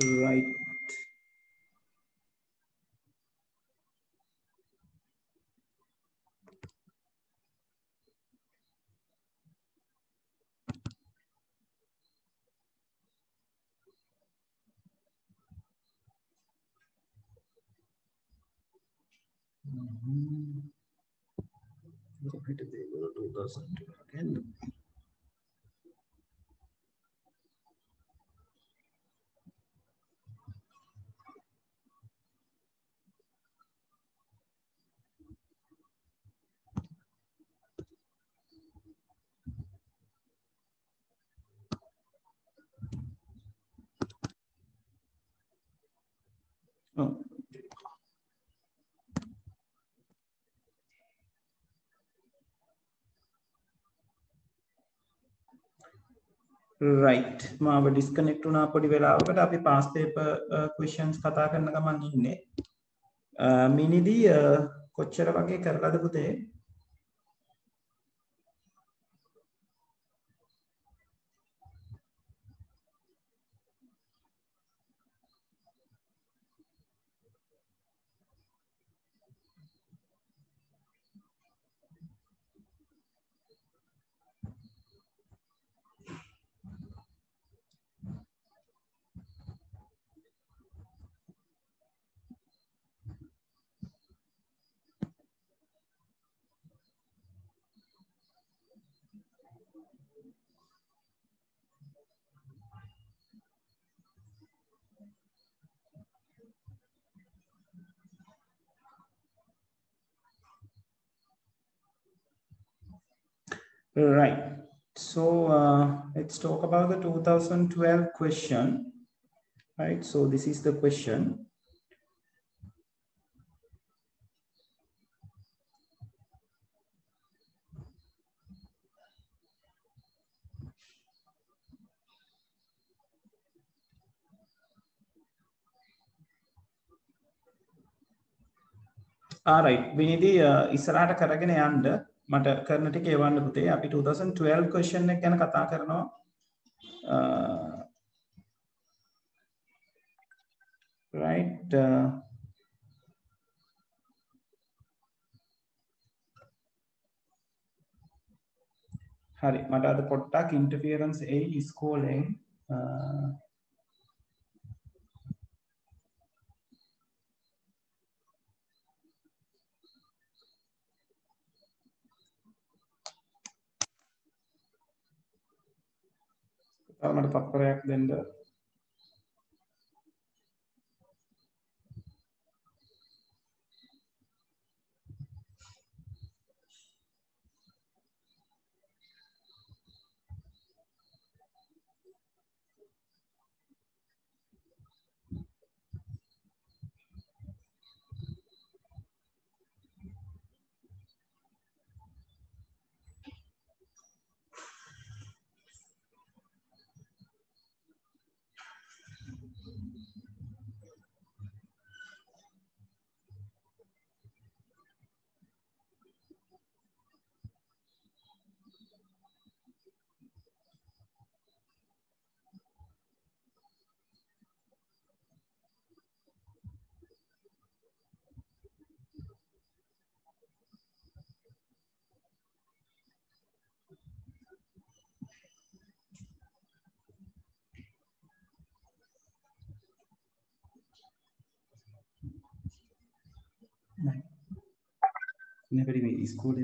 Right. Again. Oh. Right. මාව disconnect වුණා පොඩි වෙලාවකට අපි past paper questions කතා කරන ගමන් ඉන්නේ. මිනිදී කොච්චර වගේ කරලාද පුතේ? Right. So let's talk about the 2012 question. Right. So this is the question. Alright. විනිදී ඉස්සරහට කරගෙන යන්න මට කරන ටික එවන්න පුතේ. අපි 2012 question එක ගැන කතා කරනවා. Right. හරි. මට අද පොඩ්ඩක් interference එයි ඉස්කෝලෙන්. මට තත්පරයක් දෙන්න. Never school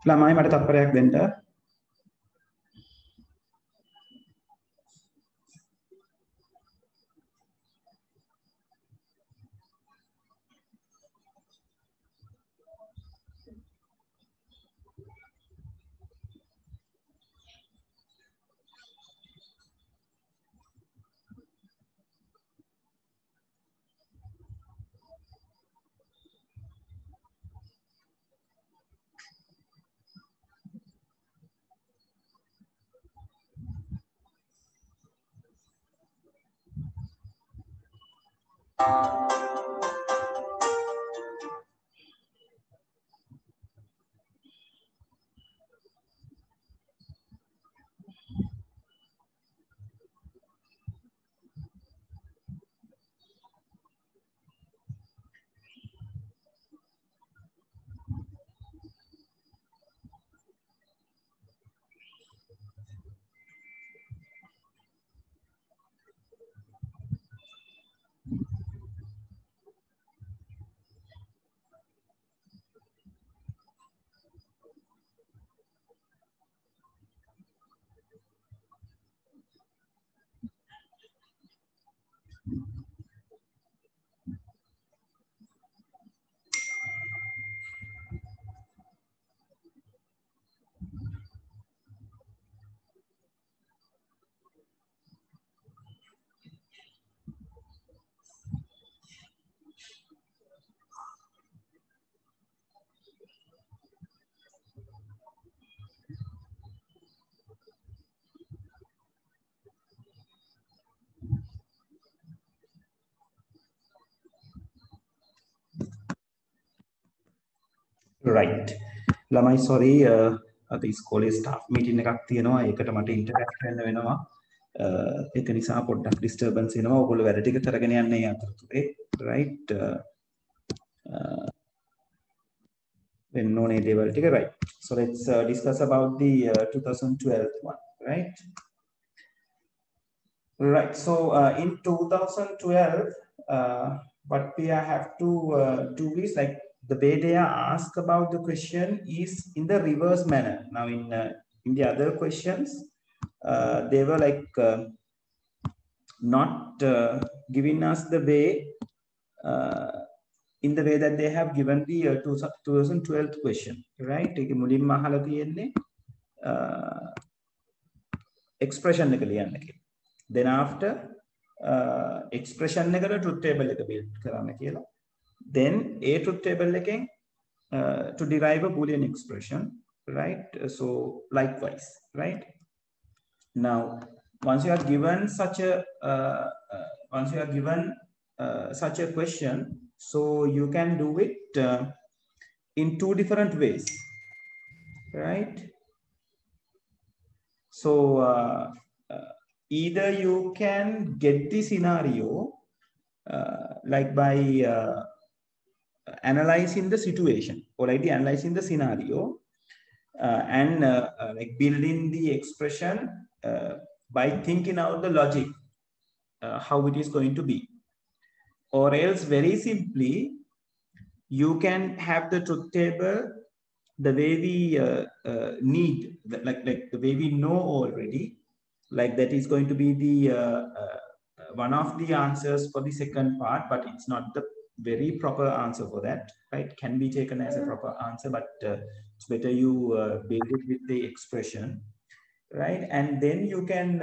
ළමයි මට තත්පරයක් දෙන්න. Right. ළමයි sorry අද ඉස්කෝලේ staff meeting එකක් තියෙනවා. ඒකට මට interact වෙන්න වෙනවා. ඒක නිසා පොඩ්ඩක් disturbance එනවා. ඔයගොල්ලෝ වැඩ ටික කරගෙන යන්න ඒ අතරතුරේ. Right. වෙන්න ඕනේ දේවල් ටික. Right. So let's discuss about the 2012 one. Right. Right. So in 2012, what we have to do is like the way they are asked about the question is in the reverse manner. Now in the other questions, they were like not giving us the way in the way that they have given the 2012 question, right? මුලින්ම අහලා තියෙන්නේ expression එක ලියන්න කියලා. Then after expression එකට truth table එක build කරන්න කියලා. Then a truth table again to derive a Boolean expression, right? So likewise, right? Now, once you are given such a question, so you can do it in two different ways, right? So either you can get the scenario like by analyzing the situation, already analyzing the scenario and like building the expression by thinking out the logic, how it is going to be. Or else very simply, you can have the truth table the way we need, like the way we know already, like that is going to be the one of the answers for the second part, but it's not the very proper answer for that, right? Can be taken as a proper answer, but it's better you build it with the expression, right? And then you can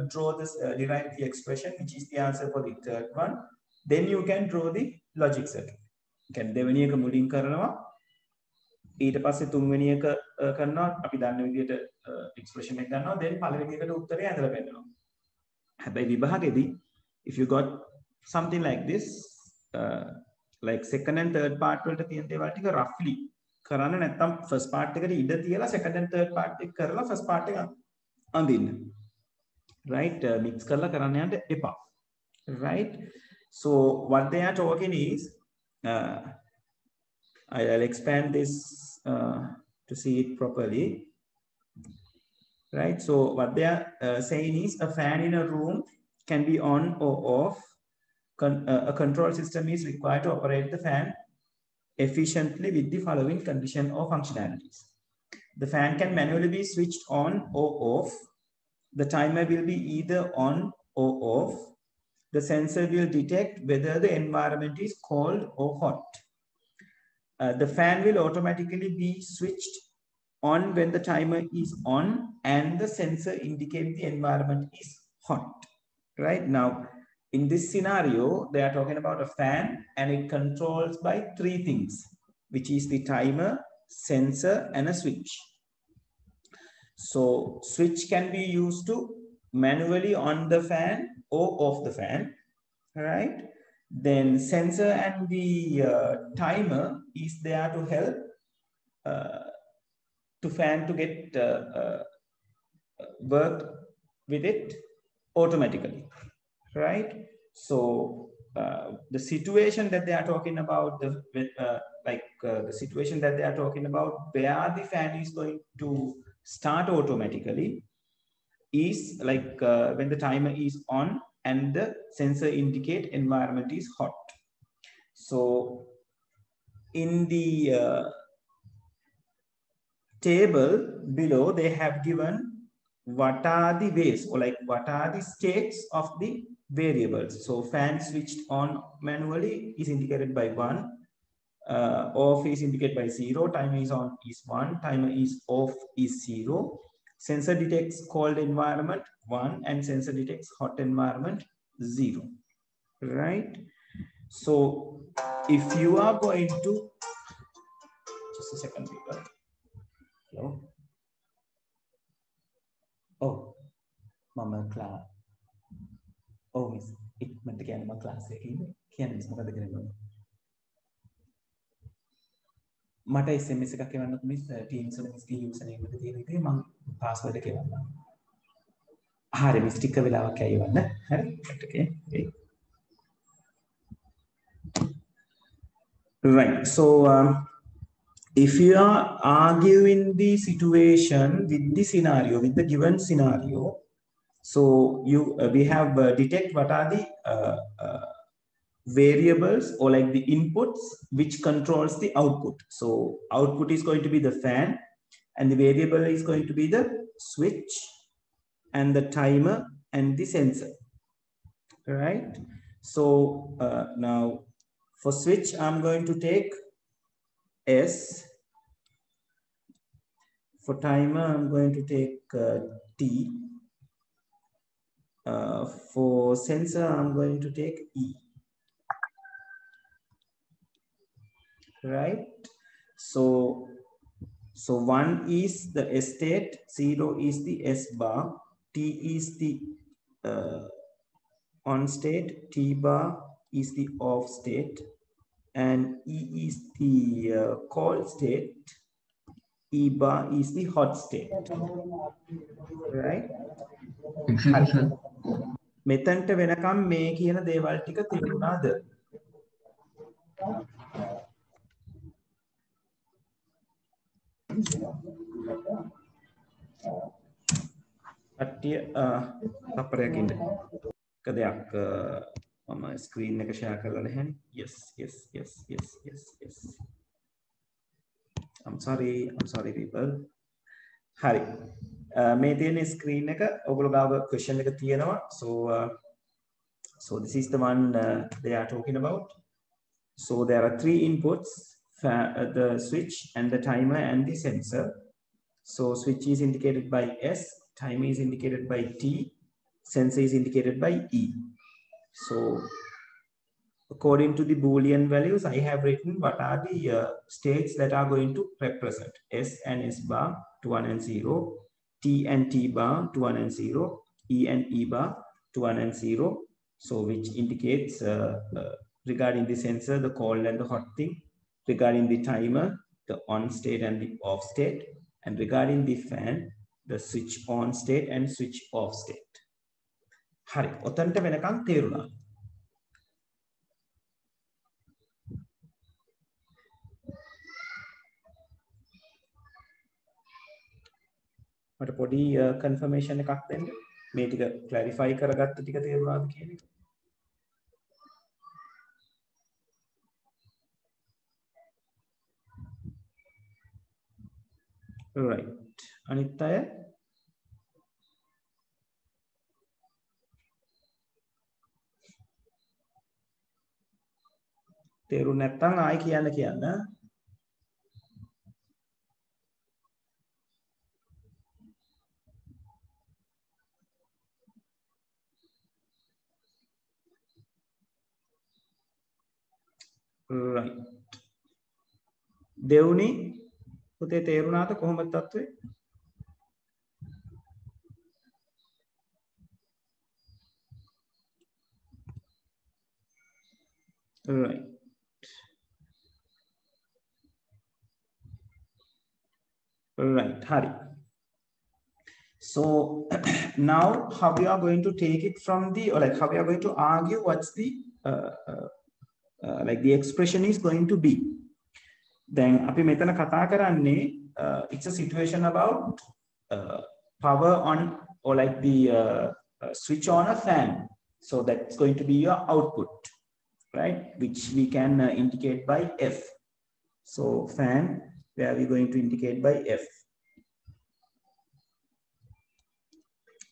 draw this, derive the expression, which is the answer for the third one. Then you can draw the logic circuit. Can දෙවෙනි එක මුලින් කරනවා, ඊට පස්සේ තුන්වෙනි එක කරනවා, අපි දන්න විදිහට expression එක ගන්නවා, then පළවෙනි එකට උත්තරය ඇදලා පෙන්නනවා. හැබැයි විභාගෙදී if you got something like this, like second and third part වලට තියෙන දේවල් ටික roughly කරන්න, නැත්නම් first part එකට ඉඩ තියලා second and third part එක කරලා first part එක අඳින්න, right? Mix කරලා කරන්න යන්න එපා, right? So what they are talking is I'll expand this to see it properly, right? So what they are saying is a fan in a room can be on or off. A control system is required to operate the fan efficiently with the following condition or functionalities. The fan can manually be switched on or off. The timer will be either on or off. The sensor will detect whether the environment is cold or hot. The fan will automatically be switched on when the timer is on and the sensor indicates the environment is hot. Right now, in this scenario, they are talking about a fan and it controls by three things, which is the timer, sensor, and a switch. So switch can be used to manually on the fan or off the fan, right? Then sensor and the timer is there to help to fan to get work with it automatically, right? So the situation that they are talking about, the situation that they are talking about where the fan is going to start automatically is like when the timer is on and the sensor indicate environment is hot. So in the table below, they have given what are the ways or like what are the states of the variables. So fan switched on manually is indicated by 1, off is indicated by 0, timer is on is 1, timer is off is 0, sensor detects cold environment 1 and sensor detects hot environment 0, right? So if you are going to, just a second people. Hello. Oh, Mama class. Oh, miss, ඉක්මනට කියන්න මම class එකේ ඉන්නේ. කියන්න miss මොකද කරන්නේ? මට SMS එකක් එවන්නකො මිස් Teams වල මිස්ගේ user name එක තියෙන විදිහේ මම password එක එවන්නම්. හරි මිස් ටික වෙලාවක් ඇයි එවන්න. හරි. Okay. Right. So if you are arguing the situation with the scenario, with the given scenario, so you we have detect what are the variables or like the inputs which controls the output. So output is going to be the fan and the variable is going to be the switch and the timer and the sensor, right? So now for switch, I'm going to take S. For timer, I'm going to take T. For sensor, I'm going to take E. Right? So 1 is the S state, 0 is the S bar, T is the on state, T bar is the off state, and E is the cold state, E bar is the hot state. Right? මෙතනට වෙනකම් මේ කියන දේවල් ටික තේරුණාද? කට්ටිය අපරයක් ඉන්න. එක දෙයක් මම ස්ක්‍රීන් එක ෂෙයා කරලා නැහැනේ. Yes. I'm sorry people. හරි. මේ තියෙන ස්ක්‍රීන් එක ඔයගොල්ලෝ ගාව question එක තියෙනවා. So this is the one they are talking about. So there are three inputs, the switch and the timer and the sensor. So switch is indicated by S, timer is indicated by T, sensor is indicated by E. So according to the Boolean values, I have written what are the states that are going to represent S and S bar to 1 and 0, T and T bar to 1 and 0, E and E bar to 1 and 0. So which indicates regarding the sensor, the cold and the hot thing, regarding the timer, the on state and the off state, and regarding the fan, the switch on state and switch off state. Hari, ඔතනට වෙනකන් තේරුණා. මට පොඩි confirmation එකක් දෙන්න. මේ ටික clarify කරගත්ත ටික තේරුණාද කියන එක? Right. අනිත් අය තේරුම් නැත්නම් ආයි කියන්න. Right. දෙවුනි පුතේ තේරුණාද කොහොමද තත්ත්වය? Right. Right. Hari. So now how we are going to take it from the, or like how we are going to argue what's the like the expression is going to be. Then අපි මෙතන කතා කරන්නේ it's a situation about power on, or like the switch on a fan. So that's going to be your output, right? Which we can indicate by F. So fan, where are we going to indicate by F?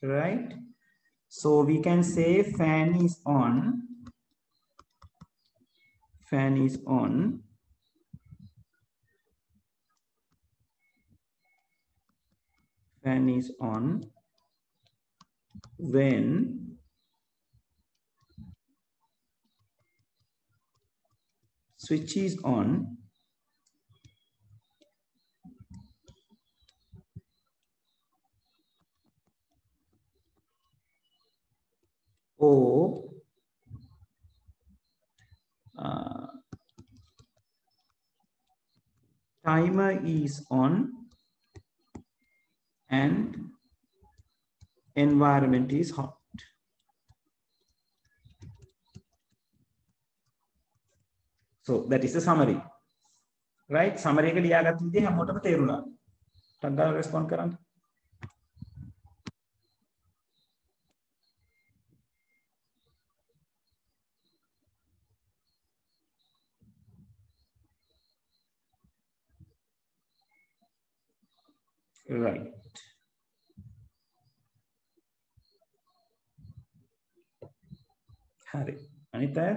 Right? So we can say fan is on. Fan is on. Fan is on when switch is on or timer is on and environment is hot. So that is the summary, right? Summary එක ලියාගත්ත විදිහ හැමෝටම තේරුණා. ටක් ගාලා respond කරන්න. Right. හරි. අනිත් අය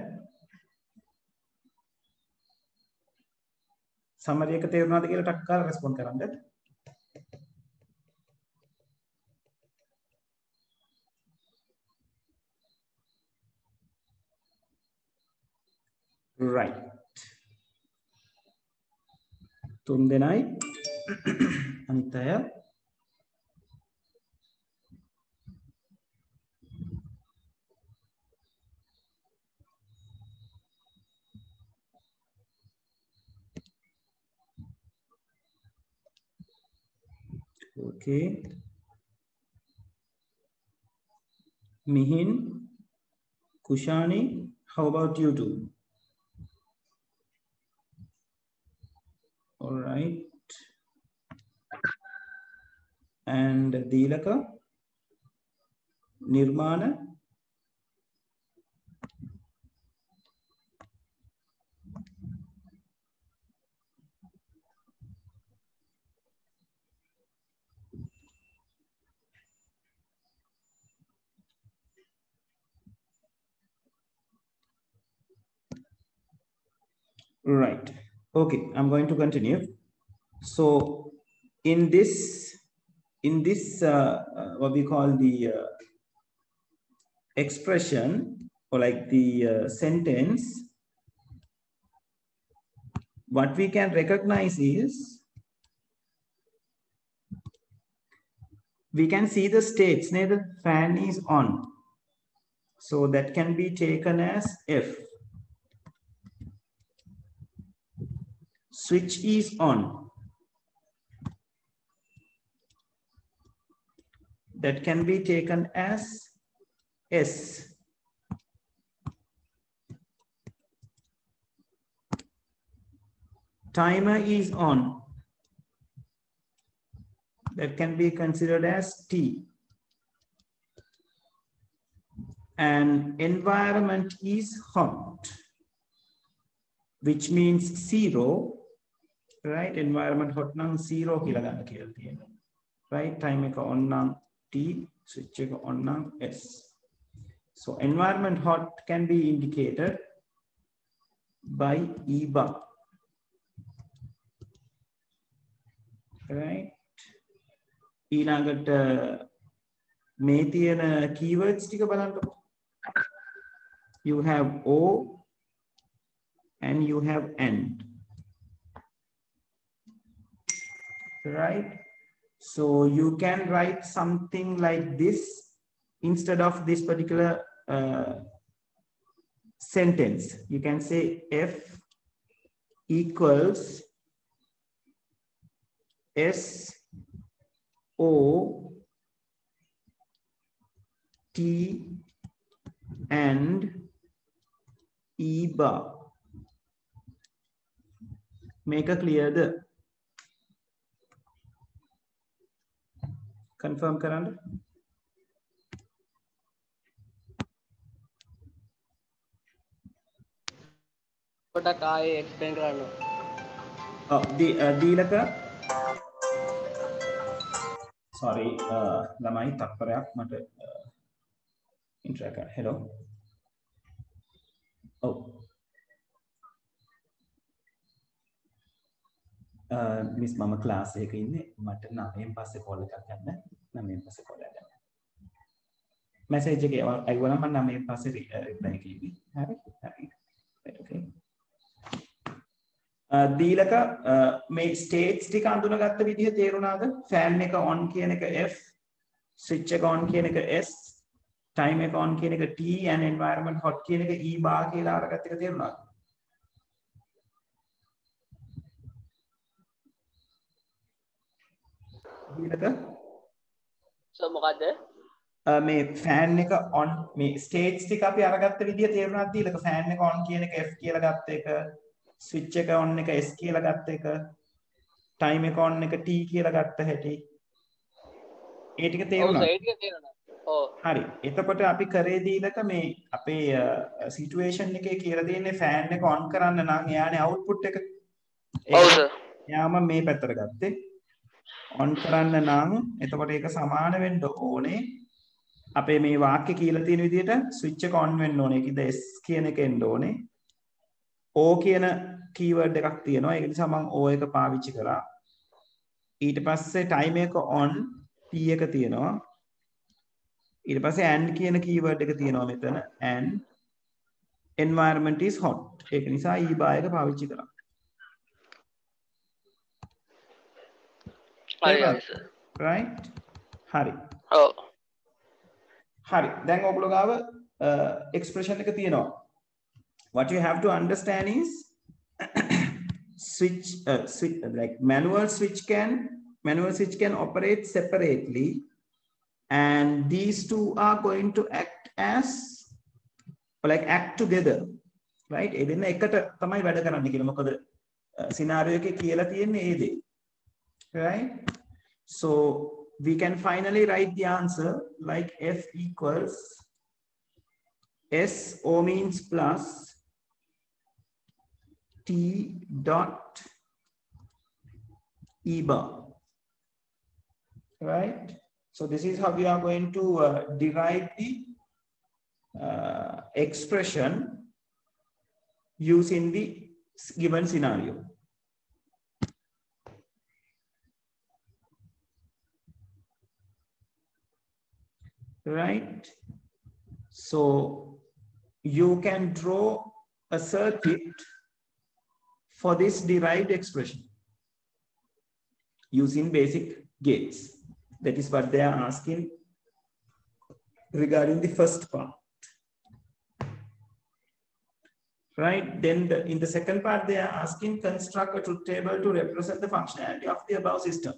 summary එක තේරුණාද කියලා ටක් ගාලා රෙස්පොන්ඩ් කරන්න. Right. තුන් දෙනයි අනිත් අය okay. Mihin, Kushani, how about you two? All right. And Deelaka, Nirmana, right. Okay, I'm going to continue. So in this what we call the expression, or like the sentence, what we can recognize is we can see the states. Now the fan is on, so that can be taken as F. Switch is on, that can be taken as S. Timer is on, that can be considered as T. And environment is hot, which means 0. right? Environment hot නම් 0 කියලා ගන්න කියලා තියෙනවා. Right? Time එක on නම් T, switch එක on නම් S. So environment hot can be indicated by E bar. Right? ඊළඟට මේ තියෙන keywords ටික බලන්නකො. You have O and you have AND. Right? So you can write something like this instead of this particular sentence. You can say F equals S O T and E bar. Make a clear the confirm කරන්න. පොඩක් ආයේ explain කරන්න. දීලක sorry ළමයි තත්පරයක් මට interact hello oh miss මම class එකක ඉන්නේ මට 9න් පස්සේ කෝල් එකක් ගන්න 9න් පස්සේ කෝල් එකක් ගන්න මැසේජ් එකේ අයවලා මම 9න් පස්සේ රිප්ලයි කිව්වේ හරි okay දීලක මේ ස්ටේට්ස් ටික අඳුනගත්ත විදිහ තේරුණාද? ෆෑන් එක on කියන එක F, switch එක on කියන එක S, time එක on කියන එක T and environment hot කියන එක E bar කියලා අරගත්ත එක තේරුණාද? දීලක මොකද්ද? මේ ෆෑන් එක on මේ ස්ටේට්ස් ටික අපි අරගත්ත විදිහ තේරුණාද දීලක? ෆෑන් එක on කියන එක F කියලා ගත්ත එක, switch එක on එක S කියලා ගත්ත එක, time එක on එක T කියලා ගත්ත හැටි. ඒ ටික තේරුණා? ඔව් ඒ ටික තේරුණා. ඔව්. හරි. එතකොට අපි කරේ දීලක මේ අපේ සිටුේෂන් එකේ කියලා තියෙන්නේ ෆෑන් එක on කරන්න නම් එයානේ output එක. ඔව් සර්. එයාම මේ පැත්තට ගත්තේ. on කරන්න නම් එතකොට ඒක සමාන වෙන්න ඕනේ. අපේ මේ වාක්‍ය කියලා තියෙන විදිහට switch එක on වෙන්න ඕනේ. ඒකද S කියන එක එන්න ඕනේ. O කියන keyword එකක් තියෙනවා. ඒක නිසා මම O එක පාවිච්චි කරා. ඊට පස්සේ time එක on P එක තියෙනවා. ඊට පස්සේ and කියන keyword එක තියෙනවා මෙතන and environment is hot. ඒක නිසා E bar එක පාවිච්චි කරා. හරි සර්. right? හරි. ඔව්. හරි. දැන් ඔයගොල්ලෝ ගාව expression එක තියෙනවා. What you have to understand is switch like manual switch can operate separately and these two are going to act as like act together, right? ඒ දෙන්න එකට තමයි වැඩ කරන්න කියලා. මොකද scenario එකේ කියලා තියෙන්නේ ඒ දේ. Right? So we can finally write the answer like F equals S, O means plus, T dot E bar, right? So this is how we are going to derive the expression using the given scenario. Right? So you can draw a circuit for this derived expression using basic gates. That is what they are asking regarding the first part. Right? Then in the second part, they are asking construct a truth table to represent the functionality of the above system.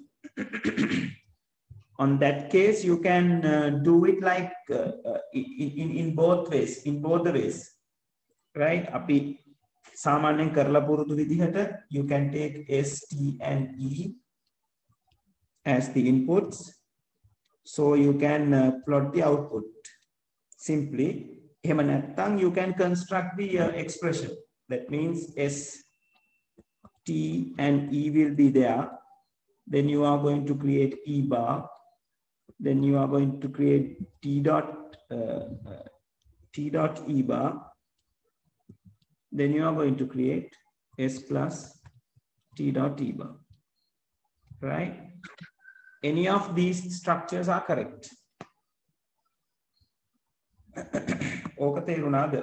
On that case, you can do it like in both ways, in both the ways. Right? Api සාමාන්‍යයෙන් කරලා පුරුදු විදිහට you can take S, T and E as the inputs, so you can plot the output simply. එහෙම නැත්නම් you can construct the expression. That means S T and E will be there. Then you are going to create E bar. Then you are going to create T dot E bar. Then you are going to create S plus T dot E bar. Right? Any of these structures are correct. ඕක තේරුණාද?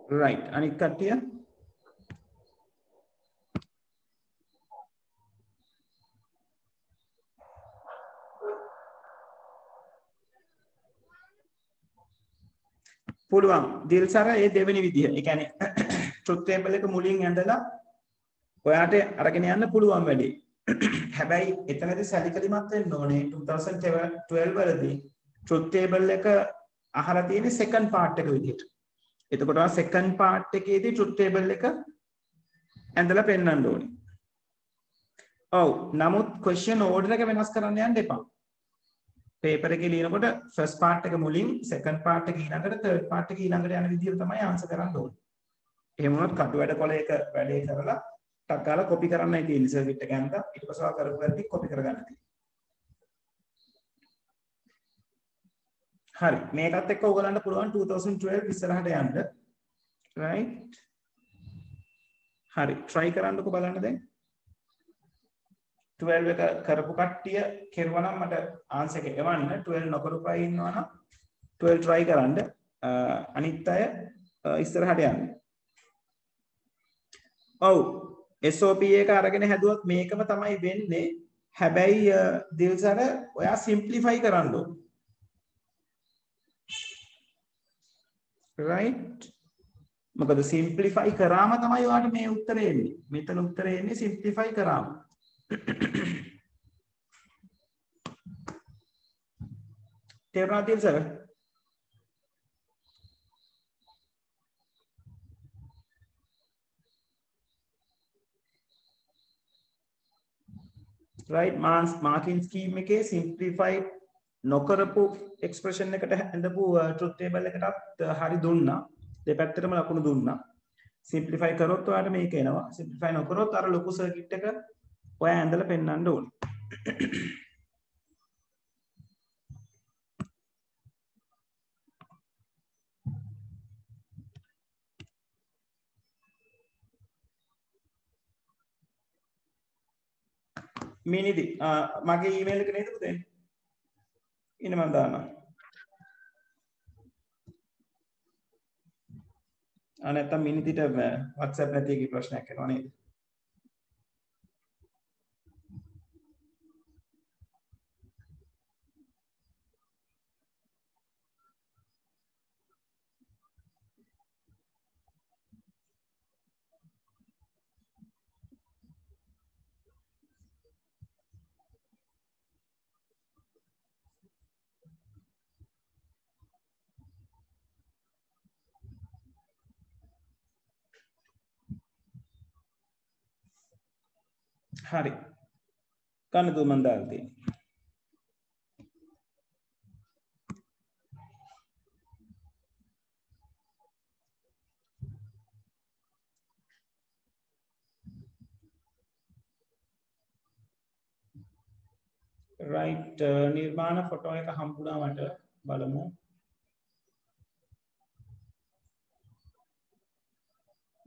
Right. අනිත් කට්ටිය? පුළුවන්. දිල්සර ඒ දෙවෙනි විදිහ. ඒ කියන්නේ truth table එක මුලින් ඇඳලා ඔයාට අරගෙන යන්න පුළුවන් වැඩි. හැබැයි එතනදී සැලකිලිමත් වෙන්න ඕනේ 2012 වලදී truth table එක අහලා තියෙන්නේ second part එක විදිහට. එතකොට second part එකේදී truth table එක ඇඳලා පෙන්නන්න ඕනේ. ඔව්. නමුත් question order එක වෙනස් කරන්න යන්න එපා. paper එකේ ලියනකොට first part එක මුලින් second part එක ඊළඟට third part එක ඊළඟට යන විදිහට තමයි answer කරන්න ඕනේ. එහෙම වුණොත් කටු වැඩ කොල එක වැඩේ කරලා ටක් ගාලා copy කරන්නයි තියෙන්නේ circuit එක යනකම් ඊට පස්සේ ආ කරපු වැඩි copy කරගන්න තියෙන්නේ. හරි මේකත් එක්ක ඔයගලන්ට පුළුවන් 2012 ඉස්සරහට යන්න. right හරි try කරන්නකෝ බලන්න දැන් 12 එක කරපු කට්ටිය කෙරුවා නම් මට answer එක එවන්න 12 නොකරපු අය ඉන්නවා නම් 12 try කරන්න අනිත් අය ඉස්සරහට යන්න. ඔව් SOP එක අරගෙන හැදුවත් මේකම තමයි වෙන්නේ. හැබැයි දිල්සර ඔයා simplify කරන්න ඕන. right මොකද simplify කරාම තමයි ඔයාට මේ උත්තරේ එන්නේ. මෙතන උත්තරේ එන්නේ simplify කරාම. තේරුණාද දිල්සර? right marking scheme එකේ simplified නොකරපු expression එකට ඇඳපු truth table එකටත් හරි දුන්නා. දෙපැත්තටම ලකුණු දුන්නා. simplify කරොත් ඔයාලට මේක එනවා. simplify නොකරොත් අර ලොකු circuit එක ඔයා ඇඳලා පෙන්නන්න ඕනේ. මිනිදි මගේ ඊමේල් එක නේද පුතේ? ඉන්න මම දානවා. නැත්තම් මිනිදිට WhatsApp නැති එකේ ප්‍රශ්නයක් එනවා නේද? හරි. කන්න දු මන් දාලා තියෙන්නේ. right නිර්මාණ ෆොටෝ එක හම්බුණා මට බලමු.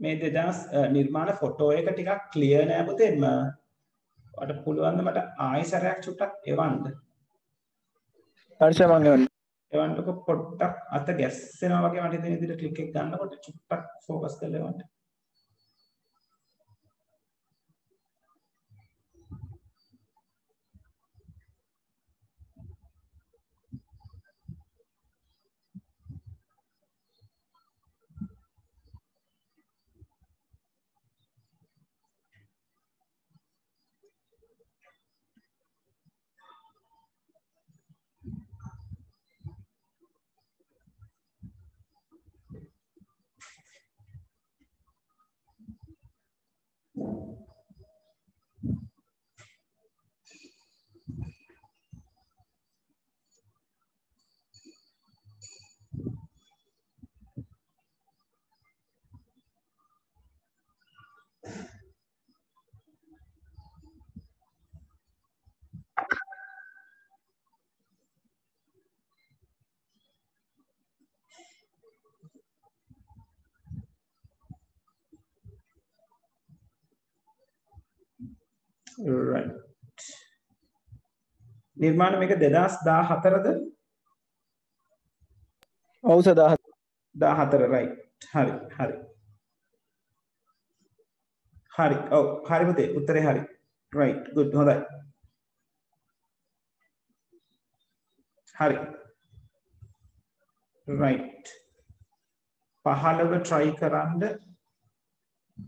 මේ 2000 නිර්මාණ ෆොටෝ එක ටිකක් ක්ලියර් නෑ පුතේ. ඔයාලට පුළුවන් ද මට ආයෙසරයක් චුට්ටක් එවන්න? හරිස මම එවන්න. එවන්නකො පොට්ටක් අත ගැස්සෙනවා වගේ මට හිතෙන විදිහට ක්ලික් එක ගන්නකොට චුට්ටක් ફોකස් කරලා එවන්න. right. නිර්මාණ මේක 2014ද? ඔව් සර් 14 right. හරි හරි. හරි. ඔව් හරි පුතේ. උත්තරේ හරි. right. good. හොඳයි. හරි. right. 15 try කරන්න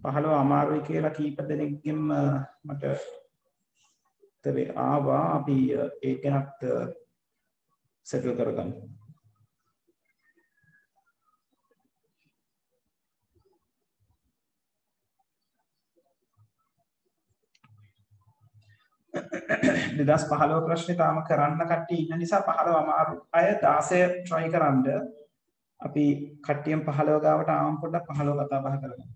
15 අමාරුයි කියලා කීප දෙනෙක්ගෙන් මට උත්තරේ ආවා. අපි ඒක ගැනත් සෙටල් කරගමු. දෙදස් 15 ප්‍රශ්නේ තාම කරන්න කට්ටිය ඉන්න නිසා 15 අමාරු අය 16 try කරන්න. අපි කට්ටියම 15 ගාවට ආවම පොඩ්ඩක් 15 කතා බහ කරමු.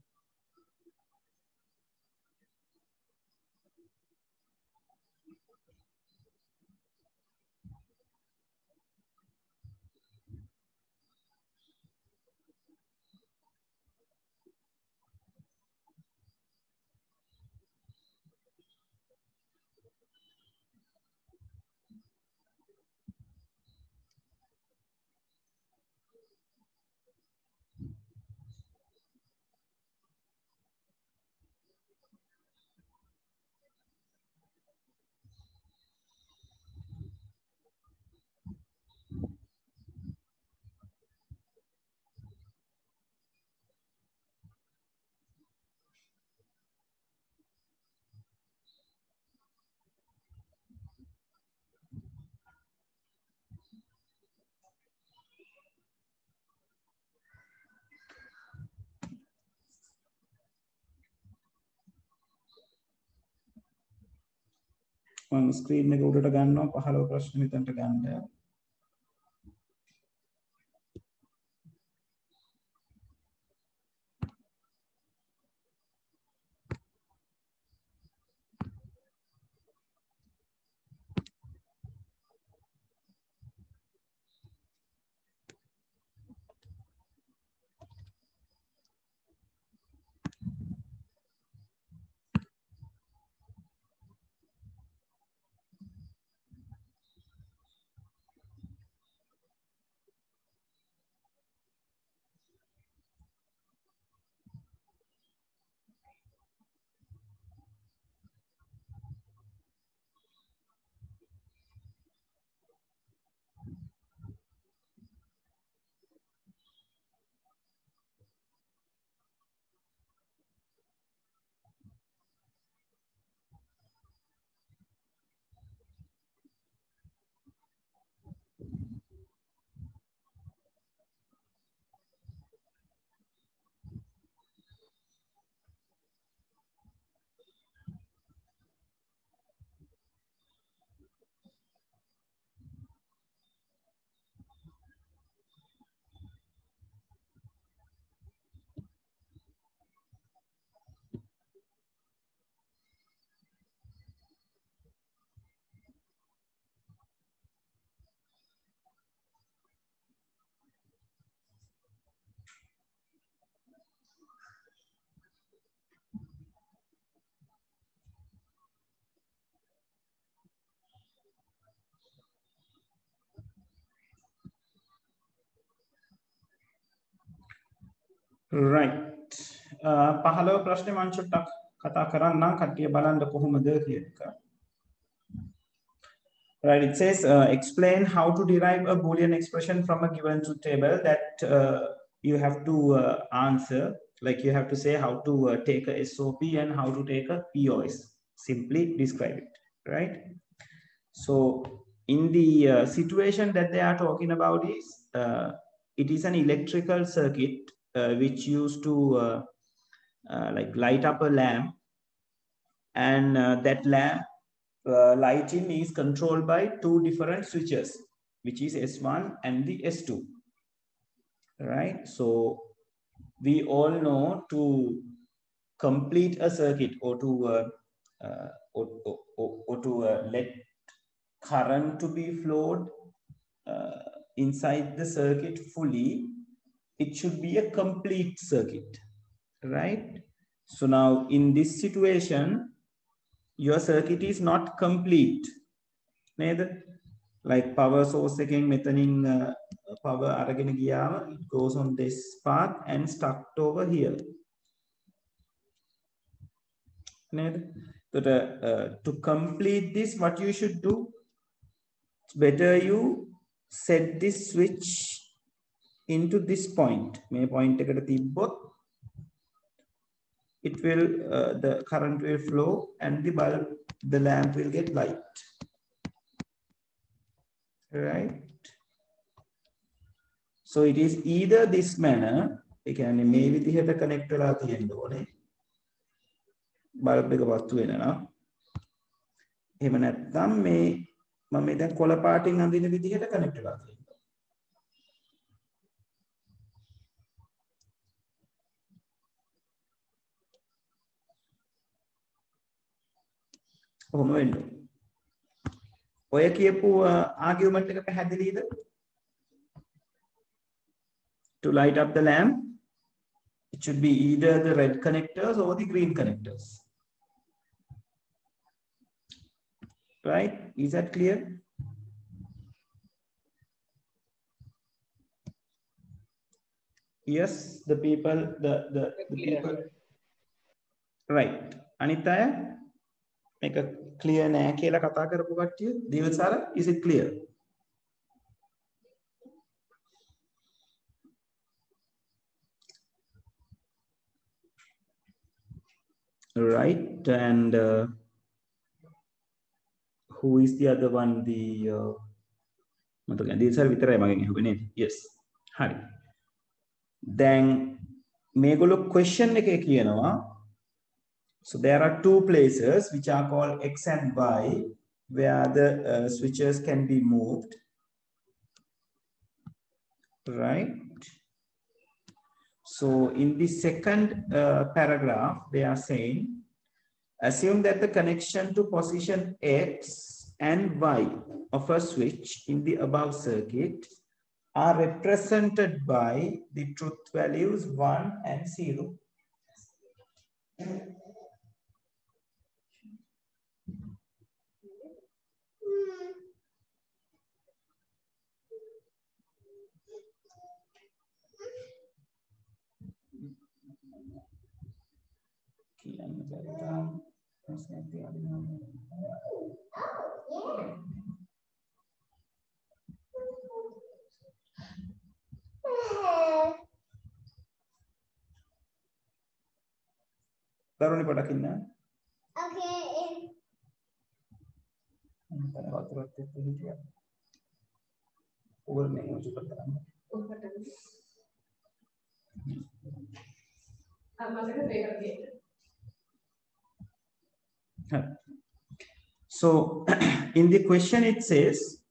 මම ස්ක්‍රීන් එක උඩට ගන්නවා 15 ප්‍රශ්න මෙතනට ගන්න. right. 15 ප්‍රශ්නේ මම චුට්ටක් කතා කරන්නම් කට්ටිය බලන්න කොහොමද කියන එක. Right, it says explain how to derive a Boolean expression from a given truth table that you have to answer. Like you have to say how to take a SOP and how to take a POS. Simply describe it, right? So in the situation that they are talking about is it is an electrical circuit which used to like light up a lamp, and that lamp lighting is controlled by two different switches, which is S1 and the S2, right? So we all know to complete a circuit or to let current to be flowed inside the circuit fully, it should be a complete circuit, right? So now in this situation, your circuit is not complete. Neither. Like power source again, methane power aragena giyama, it goes on this path and stuck over here. So to complete this, what you should do, it's better you set this switch into this point. May point it will the current will flow and the bulb, the lamp will get light. Right? So it is either this manner, again, maybe the header connector at the end of it. Bulb එක වස්තු වෙනවා. එහෙම නැත්නම් මේ මම දැන් කොළ පාටින් අඳින විදිහට කනෙක්ට් වෙලා තියෙනවා. කොහොම වෙන්නේ? ඔය කියපු ආගියුමන්ට් එක පැහැදිලිද? To light up the lamp, it should be either the red connectors or the green connectors. Right? Is that clear? Yes, the people, the people. Right. Anitaya, make a clear nෑ කියලා කතා කරපු කට්ටිය. දේවල් සාර, is it clear? Right, and who is the other one? The these are විතරයි මගෙන් අහුවේ නේද? Yes. හරි. දැන් මේගොල්ලෝ question එකේ කියනවා, so there are two places which are called X and Y where the switches can be moved. Right? So in the second paragraph, they are saying, assume that the connection to position X and Y of a switch in the above circuit are represented by the truth values 1 and 0. Taruni padakinna. Okay. So in the question it says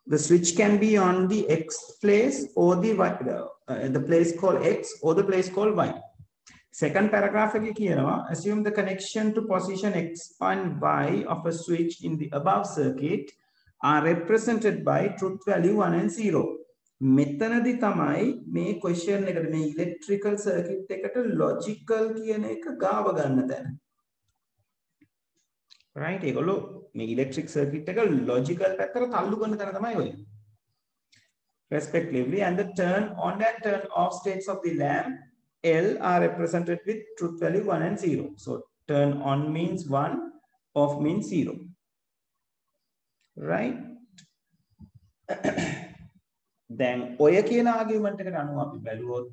the switch can be on the X place or the Y, the place called X or the place called Y. Second paragraph assume the connection to position X and Y of a switch in the above circuit are represented by truth value 1 and 0. මෙතනදී තමයි මේ question එකට මේ electrical circuit එකට logical කියන එක ගාව ගන්න තැන. Right? ඒගොල්ලෝ මේ electric circuit එක logical පැත්තට තල්ලු කරන තැන තමයි ඔය. Respectively, and the turn on and turn off states of the lamp L are represented with truth value 1 and 0. So turn on means 1, off means 0. Right? Then ඔය කියන argument එකට අනුව අපි බැලුවොත්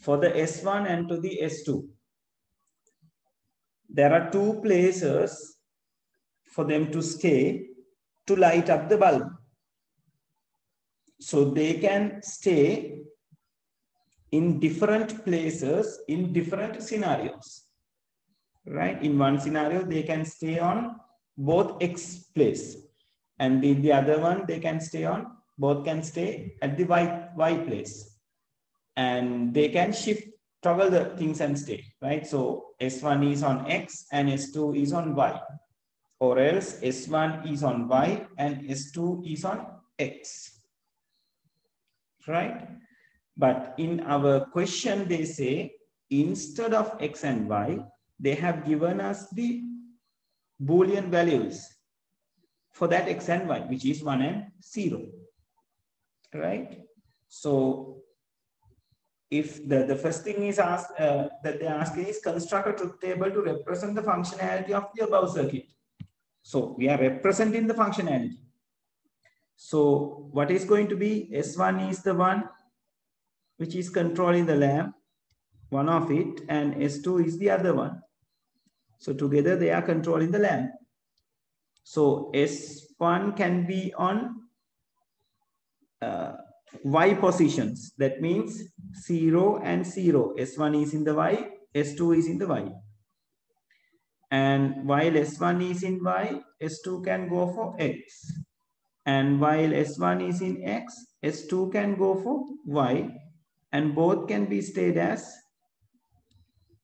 for the S1 and to the S2 there are two places for them to stay to light up the bulb. So they can stay in different places in different scenarios. Right? In one scenario they can stay on both X place, and in the other one they can stay on, both can stay at the Y place, and they can shift, toggle the things and stay, right? So S1 is on X and S2 is on Y, or else S1 is on Y and S2 is on X, right? But in our question they say instead of X and Y they have given us the Boolean values for that x and y, which is 1 and 0, right? So if the first thing is asked that they ask is construct a truth table to represent the functionality of the above circuit. So we are representing the functionality. So what is going to be S1 is the one which is controlling the lamp, one of it, and S2 is the other one. So together they are controlling the lamp. So S1 can be on Y positions. That means 0 and 0. S1 is in the Y, S2 is in the Y. And while S1 is in Y, S2 can go for X. And while S1 is in X, S2 can go for Y. And both can be stayed as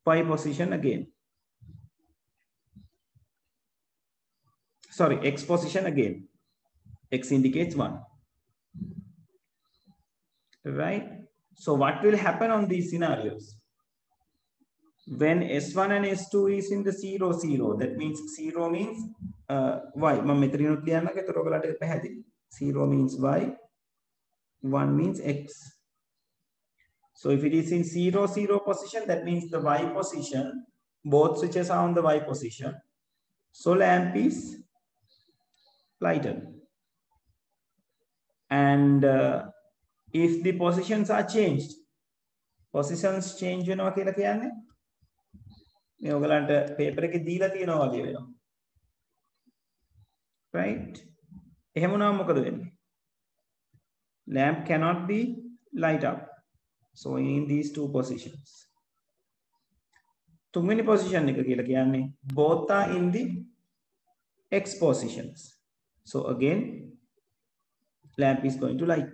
Y position again. Sorry, X position again. X indicates 1. Right? So what will happen on these scenarios? When S1 and S2 is in the 0, 0, that means 0 means Y. 0 means Y, 1 means X. So if it is in 0, 0 position, that means the Y position, both switches are on the Y position. So lamp is lighted. And if the positions are changed, positions change වෙනවා කියලා කියන්නේ මේ ඔයගලන්ට paper එකේ දීලා තියෙනවා වගේ වෙනවා. Right? එහෙම වුණාම මොකද වෙන්නේ? Lamp cannot be light up. So in these two positions. තුන්වෙනි position එක කියලා කියන්නේ both are in the X positions. So again, lamp is going to light.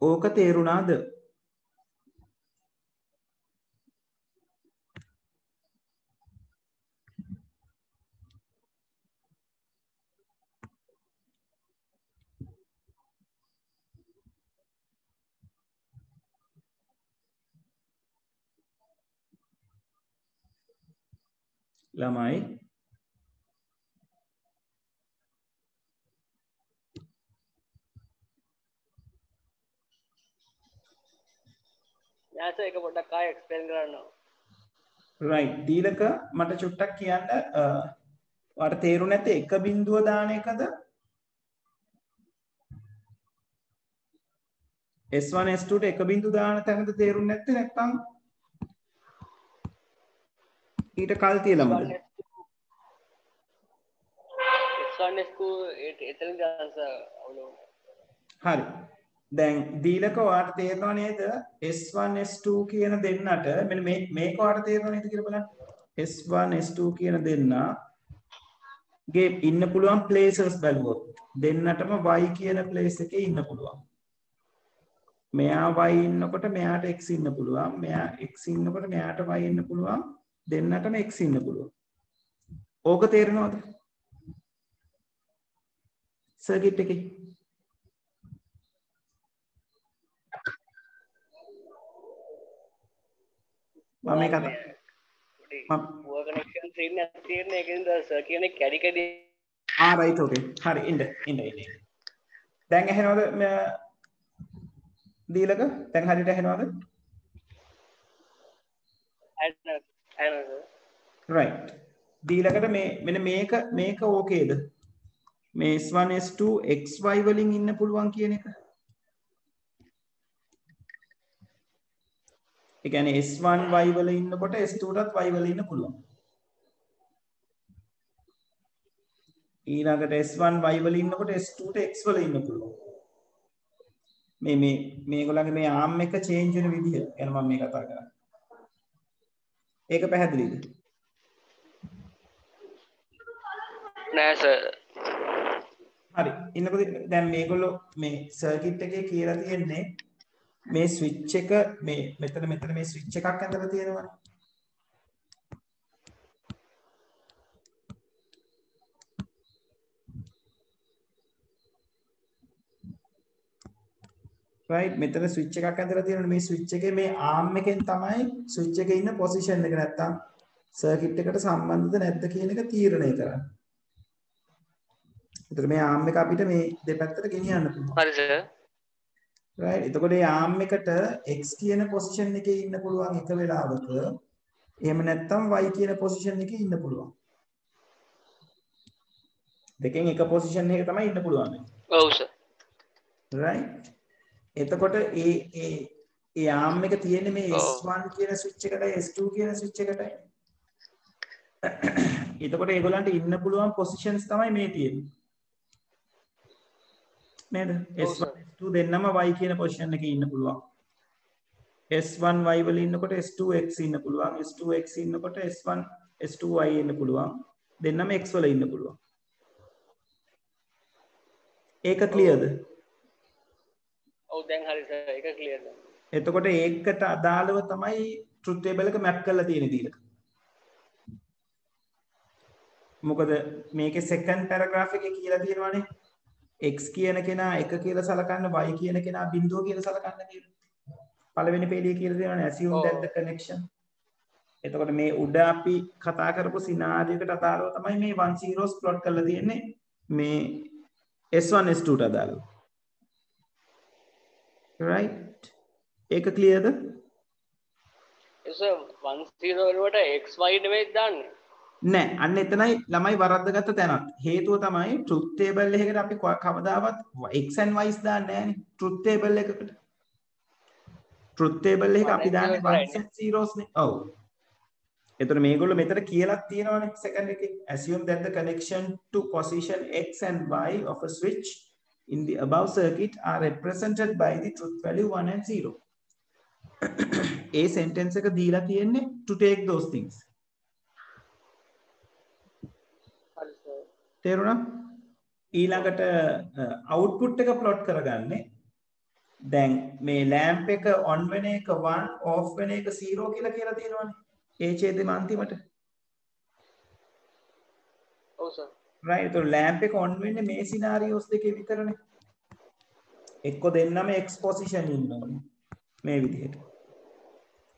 ඕක තේරුණාද? ළමයි නෑ සර් ඒක පොඩ්ඩක් ආයෙ එක්ස්ප්ලেইন කරන්න. right දීලක මට චුට්ටක් කියන්න ඔයාලට තේරුනේ නැත්තේ එක බිඳුව දාන එකද S1 S2 ට එක බිඳුව දාන තැනද තේරුනේ නැත්තේ නැත්නම් ඊට කල් තියලමද S1 S2 එතන දාන්න සර් අවුල. හරි දැන් දීලක ඔයාලට තේරෙනව නේද S1 S2 කියන දෙන්නට මෙන්න මේක ඔයාලට තේරෙනව නේද කියලා බලන්න S1 S2 කියන දෙන්නා ගේ ඉන්න පුළුවන් places බැලුවොත් දෙන්නටම y කියන place එකේ ඉන්න පුළුවන් මෙයා y ඉන්නකොට මෙයාට x ඉන්න පුළුවන් මෙයා x ඉන්නකොට මෙයාට y ඉන්න පුළුවන් දෙන්නටම x ඉන්න පුළුවන් ඕක තේරෙනවද සර්කිට් එකේ මම මේක පුවර් කනෙක්ෂන් තියෙන තියෙන එකෙන්ද සර් කියන්නේ කැඩි කැඩි right okay හරි ඉන්න දැන් ඇහෙනවද දීලක දැන් හරියට ඇහෙනවද right දීලකට මේ මෙන්න මේක ඕකේද මේ S1 S2 XY වලින් ඉන්න පුළුවන් කියන එක ඒ කියන්නේ S1 Y වල ඉන්නකොට S2 ටත් Y වල ඉන්න පුළුවන් ඊළඟට S1 Y වල ඉන්නකොට S2 ට X වල ඉන්න පුළුවන් මේගොල්ලන්ගේ මේ ආම් එක චේන්ජ් වෙන විදිහ ගැන මම මේ කතා කරන්නේ ඒක පැහැදිලිද නෑ සර් හරි ඉන්නකොට දැන් මේගොල්ලෝ මේ සර්කිට් එකේ කියලා තියෙන්නේ මේ ස්විච් එක මෙතන මේ ස්විච් එකක් ඇඳලා තියෙනවනේ right මෙතන switch එකක් ඇඳලා තියෙනවා මේ switch එකේ මේ arm එකෙන් තමයි switch එකේ ඉන්න position එක නැත්තම් circuit එකට සම්බන්ධද නැද්ද කියන එක තීරණය කරන්නේ. ඒතර මේ arm එක අපිට මේ දෙපැත්තට ගෙනියන්න පුළුවන්. හරි සර්. right එතකොට මේ arm එකට x කියන position එකේ ඉන්න පුළුවන් එක වෙලාවක එහෙම නැත්තම් y කියන position එකේ ඉන්න පුළුවන්. දෙකෙන් එක position එකක තමයි ඉන්න පුළුවන්. ඔව් සර්. right එතකොට ඒ arm එක තියෙන්නේ මේ S1 කියන switch එකටයි S2 කියන switch එකටයි. එතකොට ඒගොල්ලන්ට ඉන්න පුළුවන් positions තමයි මේ තියෙන්නේ. නේද? S1 S2 දෙන්නම y කියන position එකේ ඉන්න පුළුවන්. S1 y වල ඉන්නකොට S2 x ඉන්න පුළුවන්. S2 x ඉන්නකොට S1 S2 y ඉන්න පුළුවන්. දෙන්නම x වල ඉන්න පුළුවන්. ඒක clearද? ඔව් දැන් හරි සර් ඒක ක්ලියර් දැන්. එතකොට ඒකට අදාළව තමයි truth table එක map කරලා තියෙන්නේ දීලක. මොකද මේකේ second paragraph එකේ කියලා තියෙනවානේ x කියන කෙනා 1 කියලා සලකන්න y කියන කෙනා 0 කියලා සලකන්න කියලා. පළවෙනි පේළියේ කියලා තියෙනවානේ assume that the connection. එතකොට මේ උඩ අපි කතා කරපු scenario එකට අදාළව තමයි මේ 1 zeros plot කරලා තියෙන්නේ මේ S1 S2 ට අදාළව. right ඒක clearද? yes sir 10 වලට xy නෙමෙයි දාන්නේ. නෑ අන්න එතනයි ළමයි වරද්දගත්ත තැනක්. හේතුව තමයි truth table එකකට අපි කවදාවත් x and y's දාන්නේ නෑනේ truth table එකකට. truth table එක අපි දාන්නේ ones and zeros නේ. ඔව්. එතකොට මේගොල්ලෝ මෙතන කියලා තියෙනවානේ second එකේ assume that the connection to position x and y of a switch in the above circuit are represented by the truth value 1 and 0. A sentence එක දීලා තියෙන්නේ to take those things. හරි සර්. තේරුණා? ඊළඟට output එක plot කරගන්නේ දැන් මේ lamp එක on වෙන එක 1 off වෙන එක 0 කියලා තියෙනවානේ. ඒ ඡේදෙම අන්තිමට. ඔව් සර්. right so lamp එක on වෙන්නේ මේ scenarios දෙකේ විතරනේ. එක්ක දෙන්නම x position ඉන්න ඕනේ මේ විදිහට.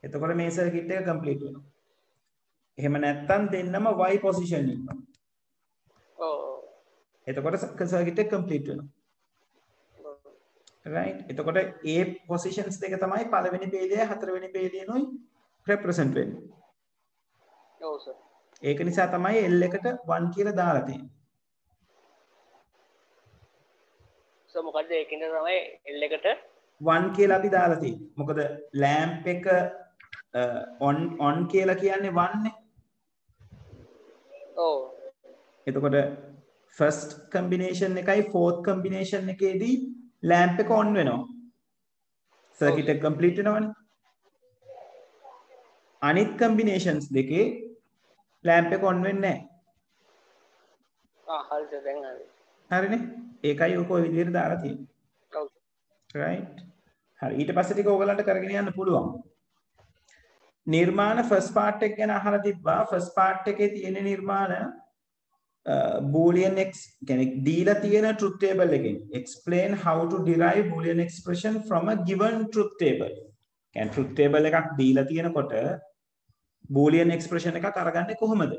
එතකොට මේ circuit එක complete වෙනවා. එහෙම නැත්නම් දෙන්නම y position ඉන්නවා. ඔව්. එතකොට circuit එක complete වෙනවා. right එතකොට ඒ positions දෙක තමයි පළවෙනි පේළියයි හතරවෙනි පේළියනොයි represent වෙන්නේ. ඔව් සර්. ඒක නිසා තමයි L එකට 1 කියලා දාලා තියෙන්නේ. සර් මොකද ඒකින්ද තමයි L එකට 1 කියලා අපි දාලා තියෙන්නේ. මොකද lamp එක on කියලා කියන්නේ 1 නේ. ඔව්. එතකොට first combination එකයි fourth combination එකේදී lamp එක on වෙනවා. circuit එක complete වෙනවනේ. අනිත් combinations දෙකේ lamp එක on වෙන්නේ නැහැ. හරි සර් දැන් හරි. හරිනේ? ඒකයි ඔක ඔය විදිහට දාලා තියෙන්නේ. ඔව්. right හරි ඊට පස්සේ ටික ඕගලන්ට කරගෙන යන්න පුළුවන්. නිර්මාණ first part එක ගැන අහලා තිබ්බා. first part එකේ තියෙන නිර්මාණ boolean x කියන්නේ දීලා තියෙන truth table එකෙන් explain how to derive boolean expression from a given truth table. කියන්නේ truth table එකක් දීලා තියෙනකොට boolean expression එකක් අරගන්නේ කොහොමද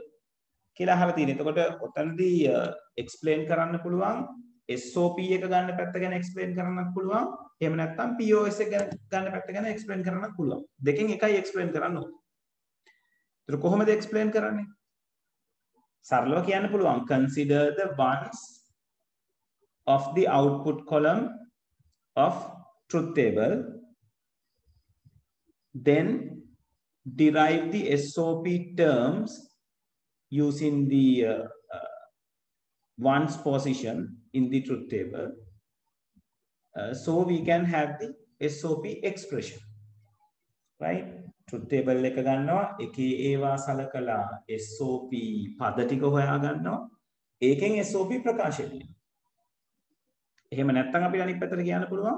කියලා අහලා තියෙනවා. එතකොට ඔතනදී explain කරන්න පුළුවන් SOP එක ගන්න පැත්ත ගැන explain කරන්නත් පුළුවන්. එහෙම නැත්නම් POS එක ගන්න පැත්ත ගැන explain කරන්නත් පුළුවන්. දෙකෙන් එකයි explain කරන්න ඕනේ. ඒතර කොහොමද explain කරන්නේ? සරලව කියන්න පුළුවන් consider the ones of the output column of truth table, then derive the SOP terms using the ones position in the truth table, so we can have the SOP expression. Right? truth table එක ගන්නවා එකේ ඒවා සලකලා SOP පද ටික හොයා ගන්නවා ඒකෙන් SOP ප්‍රකාශය වෙනවා. එහෙම නැත්නම් අපි අනිත් පැත්තට කියන්න පුළුවන්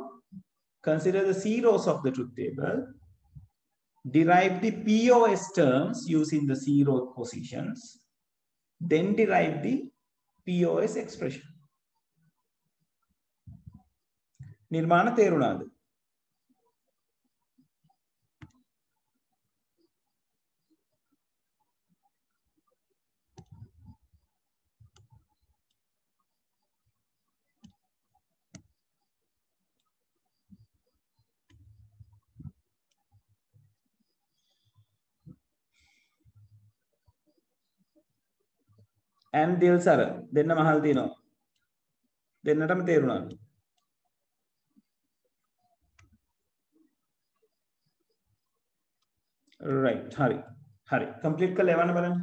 consider the zeros of the truth table, derive the POS terms using the zero positions, then derive the POS expression. නිර්මාණ තේරුණාද? and Dilsar දෙන්න මහල් තියෙනවා. දෙන්නටම තේරුණා. Right. Hari. Complete कर लेवाना बरन.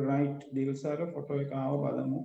right දිල් සර් ෆොටෝ එක ආව බලමු.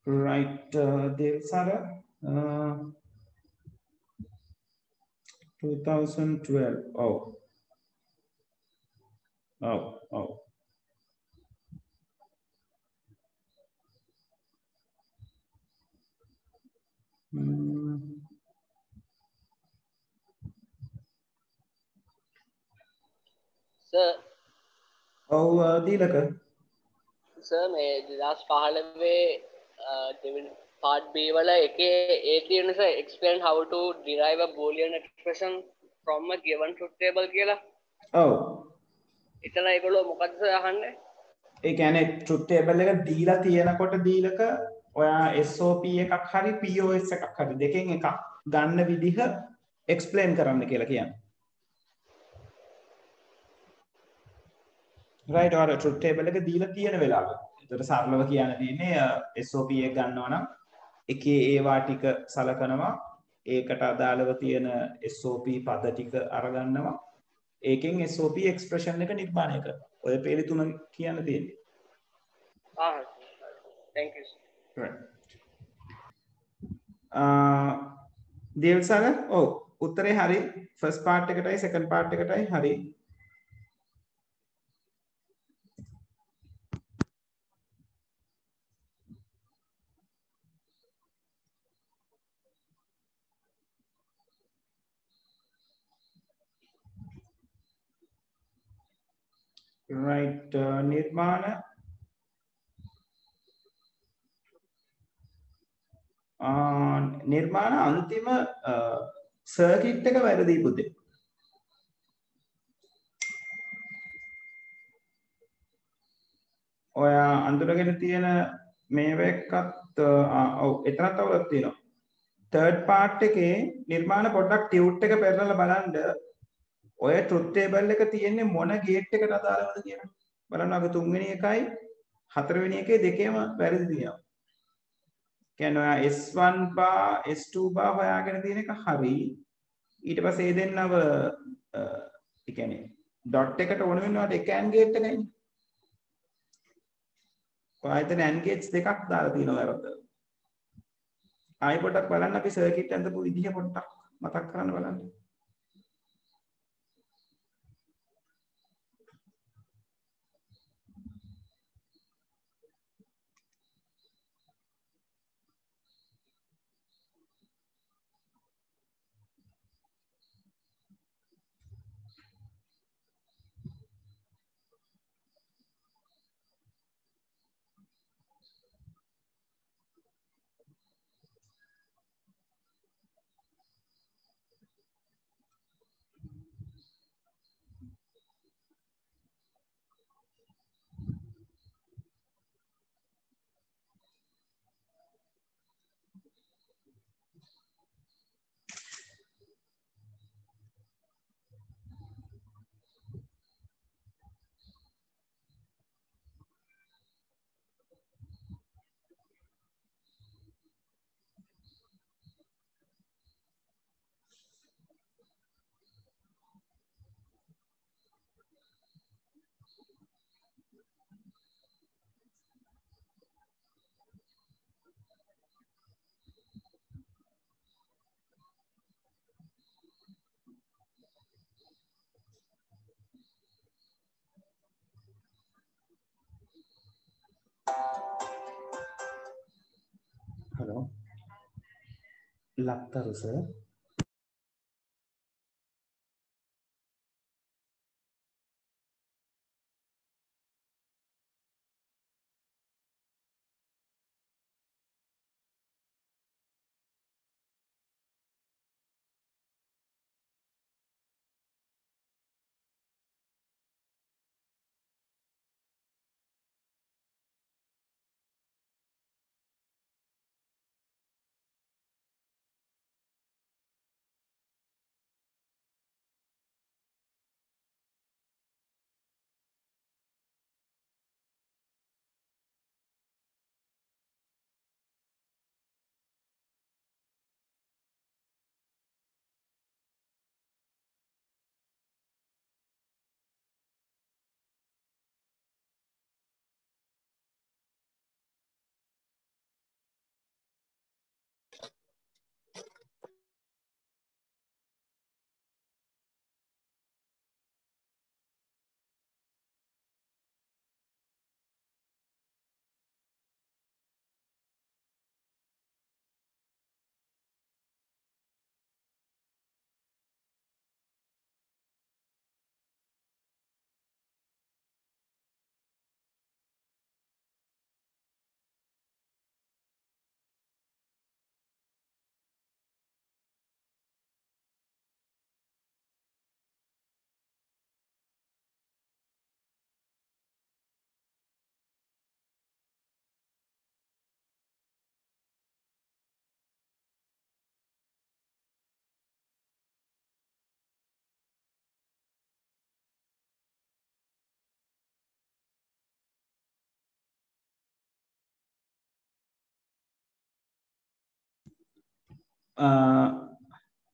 Right, Dev Sara, 2012. Oh, oh, oh. Sir, Oh, Dilaka. sir, මේ 2015 දෙවෙනි part B වල එකේ ඒ තියෙන sir explain how to derive a boolean expression from a given truth table කියලා. Oh. එතන ඒගොල්ලෝ මොකද්ද sir අහන්නේ? ඒ කියන්නේ truth table එක දීලා තියෙනකොට දීලක ඔයා SOP එකක් හරි POS එකක් හරි දෙකෙන් එකක් ගන්න විදිහ explain කරන්න කියලා කියන්නේ. right or truth table එක දීලා තියෙන වෙලාව. ඒතර සරලව කියන්න තියෙන්නේ SOP එක ගන්නවා නම් එකේ ඒවා ටික සලකනවා ඒකට අදාළව තියෙන SOP පද ටික අරගන්නවා ඒකෙන් SOP expression එක නිර්මාණය කරනවා. ඔය පේලි තුන කියන්න තියෙන්නේ. Thank you. Right. දේවල් සාගර් ඔව් උත්තරේ හරි first part එකටයි second part එකටයි හරි. right නිර්මාණ නිර්මාණ අන්තිම සර්කිට් එක වැරදි පුතේ. ඔයා අඳුරගෙන තියෙන මේව එක්කත් ඔව් එතනත් අවුලක් තියෙනවා. third part එකේ නිර්මාණ පොඩ්ඩක් ටියුට් එක පෙරලලා බලන්න ඔය truth table එක තියෙන්නේ මොන ගේට් එකට අදාළවද කියලා. බලන්න අග තුන්වෙනි එකයි හතරවෙනි එකේ දෙකේම වැරදි තියෙනවා. කියන්නේ ඔයා S1 බා S2 බා හොයාගෙන තියෙන එක හරි. ඊට පස්සේ ඒ දෙන්නව ඒ කියන්නේ ඩොට් එකට ඕන වෙනවාට එක AND ගේට් එකයි. ආයතන AND ගේට්ස් දෙකක් දාලා තියෙනවා වැරද්ද. ආයෙ පොඩ්ඩක් බලන්න අපි සර්කිට් ඇඳපු විදිහ පොඩ්ඩක් මතක් කරන්න බලන්න. ලක්තරු සර්.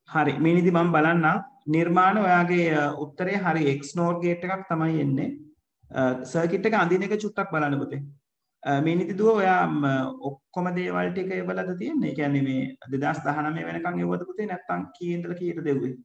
හරි මේ නිදි මම බලන්න නිර්මාණ ඔයාගේ උත්තරේ හරි X NOR ගේට් එකක් තමයි එන්නේ සර්කිට් එක අඳින එක චුට්ටක් බලන්න පුතේ මේ නිදි දුව ඔයා ඔක්කොම දේවල් ටික එවලද තියෙන්නේ ඒ කියන්නේ මේ 2019 වෙනකන් එවුවද පුතේ නැත්නම් කී ඉඳලා කීයට දෙව්වේ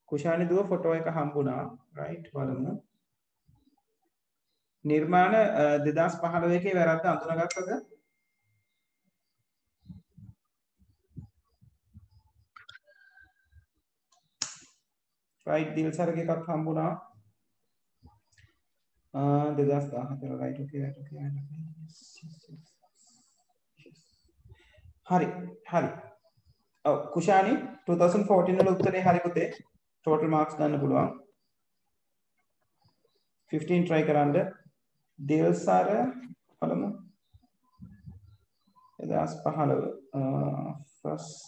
කුෂානි දුව ෆොටෝ එක හම්බුණා රයිට් බලමු නිර්මාණ 2015 එකේ වැරද්ද අඳුනගත්තද රයිට් දිල්සර්ගේ එකක් හම්බුණා 2014 රයිට් ඕකේ හරි හරි ඔව් කුෂානි 2014 වල උත්තරේ හරි පුතේ total marks ගන්න පුළුවන් 15 try කරන්න දේවල් සාර බලමු 2015 first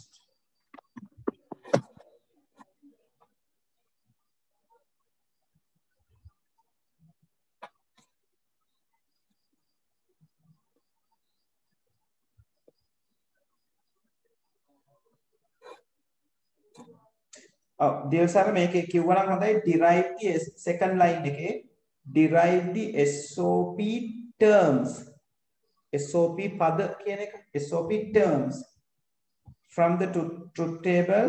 දේවල් සාර මේකේ කිව්වා නම් හොඳයි derive the second line එකේ derive the SOP terms SOP පද කියන එක SOP terms from the truth table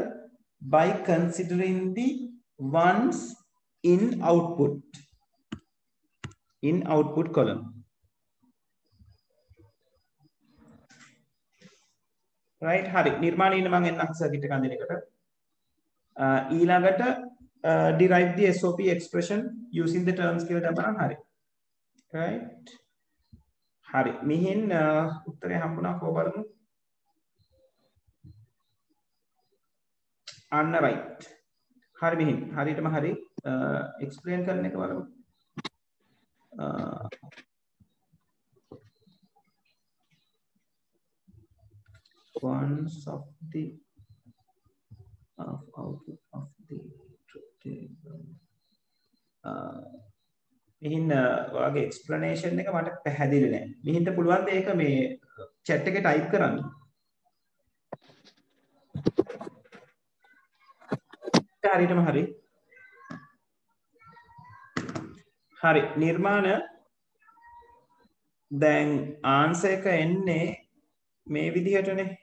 by considering the ones in output column right hari nirmani ඉන්න මම එන්නම් සර්කිට් එක අඳින එකට ඊළඟට derive the SOP expression using the terms කියලා දැම්මනම් හරි right හරි මෙහින් උත්තරේ හම්බුණා කොහොම බලමු අන්න right හරි මෙහින් හරියටම හරි explain කරන එක බලමු ones of the output of the truth table මෙහින් ඔයාගේ explanation එක මට පැහැදිලි නෑ මෙහින්ට පුළුවන් ද ඒක මේ chat එකේ type කරන්න හරියටම හරි හරි නිර්මාණ දැන් answer එක එන්නේ මේ විදිහටනේ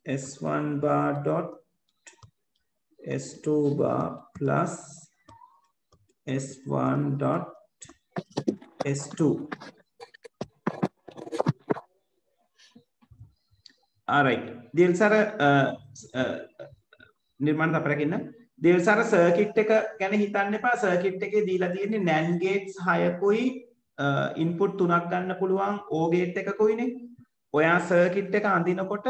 S1 bar dot S2 bar plus S1 dot S2 alright දේවල් සර නිර්මාණ අපරකින්න දේවල් සර සර්කිට් එක ගැන හිතන්න එපා සර්කිට් එකේ දීලා තියෙන්නේ NAND gates 6කුයි input 3ක් ගන්න පුළුවන් OR gate එකකුයිනේ ඔයා සර්කිට් එක අඳිනකොට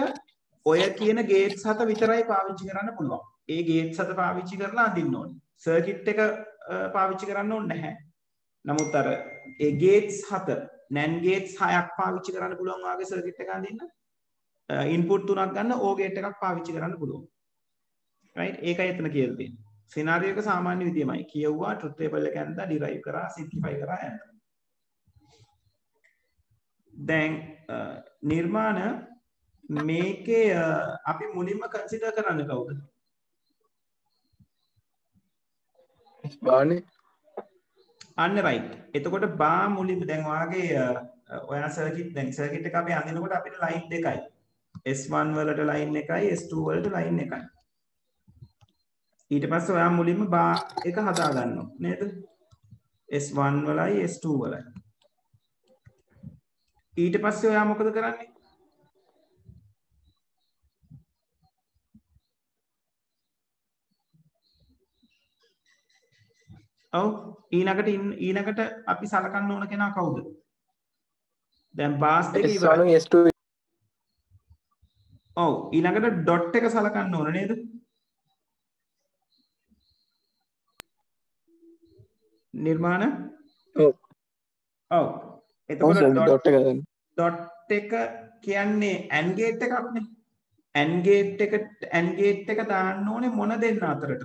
ඔය කියන ගේට්ස් 7 විතරයි පාවිච්චි කරන්න පුළුවන්. ඒ ගේට්ස් 7 පාවිච්චි කරලා අඳින්න ඕනේ. සර්කිට් එක පාවිච්චි කරන්න ඕනේ නැහැ. නමුත් අර ඒ ගේට්ස් 7 NAND ගේට්ස් 6ක් පාවිච්චි කරන්න පුළුවන් වාගේ සර්කිට් එක අඳින්න. ඉන්පුට් 3ක් ගන්න OR ගේට් එකක් පාවිච්චි කරන්න පුළුවන්. right? ඒකයි එතන කියලා තියෙන්නේ. සිනාරියෝ එක සාමාන්‍ය විදියමයි. කියවුවා truth table එක ඇඳලා derive කරා simplify කරා යන්න. දැන් නිර්මාණ මේකේ අපි මුලින්ම කන්සිඩර් කරන්න කවුද? බානේ. අන්න රයිට්. එතකොට බා මුලින්ම දැන් ඔයාගේ ඔයා සර්කිට් දැන් සර්කිට් එක අපි අඳිනකොට අපිට ලයින් දෙකයි. S1 වලට ලයින් එකයි S2 වලට ලයින් එකයි. ඊට පස්සේ ඔයා මුලින්ම බා එක හදා ගන්නවා නේද? S1 වලයි S2 වලයි. ඊට පස්සේ ඔයා මොකද කරන්නේ? ඔව් ඊළඟට අපි සලකන්න ඕන කෙනා කවුද? දැන් බාස් දෙක ඉවරයි. S2 ඔව් ඊළඟට ඩොට් එක සලකන්න ඕන නේද? නිර්මාණ ඔව් ඔව් එතකොට ඩොට් එක ගන්න. ඩොට් එක කියන්නේ AND gate එකක්නේ. AND gate එක දාන්න ඕනේ මොන දෙන්න අතරට?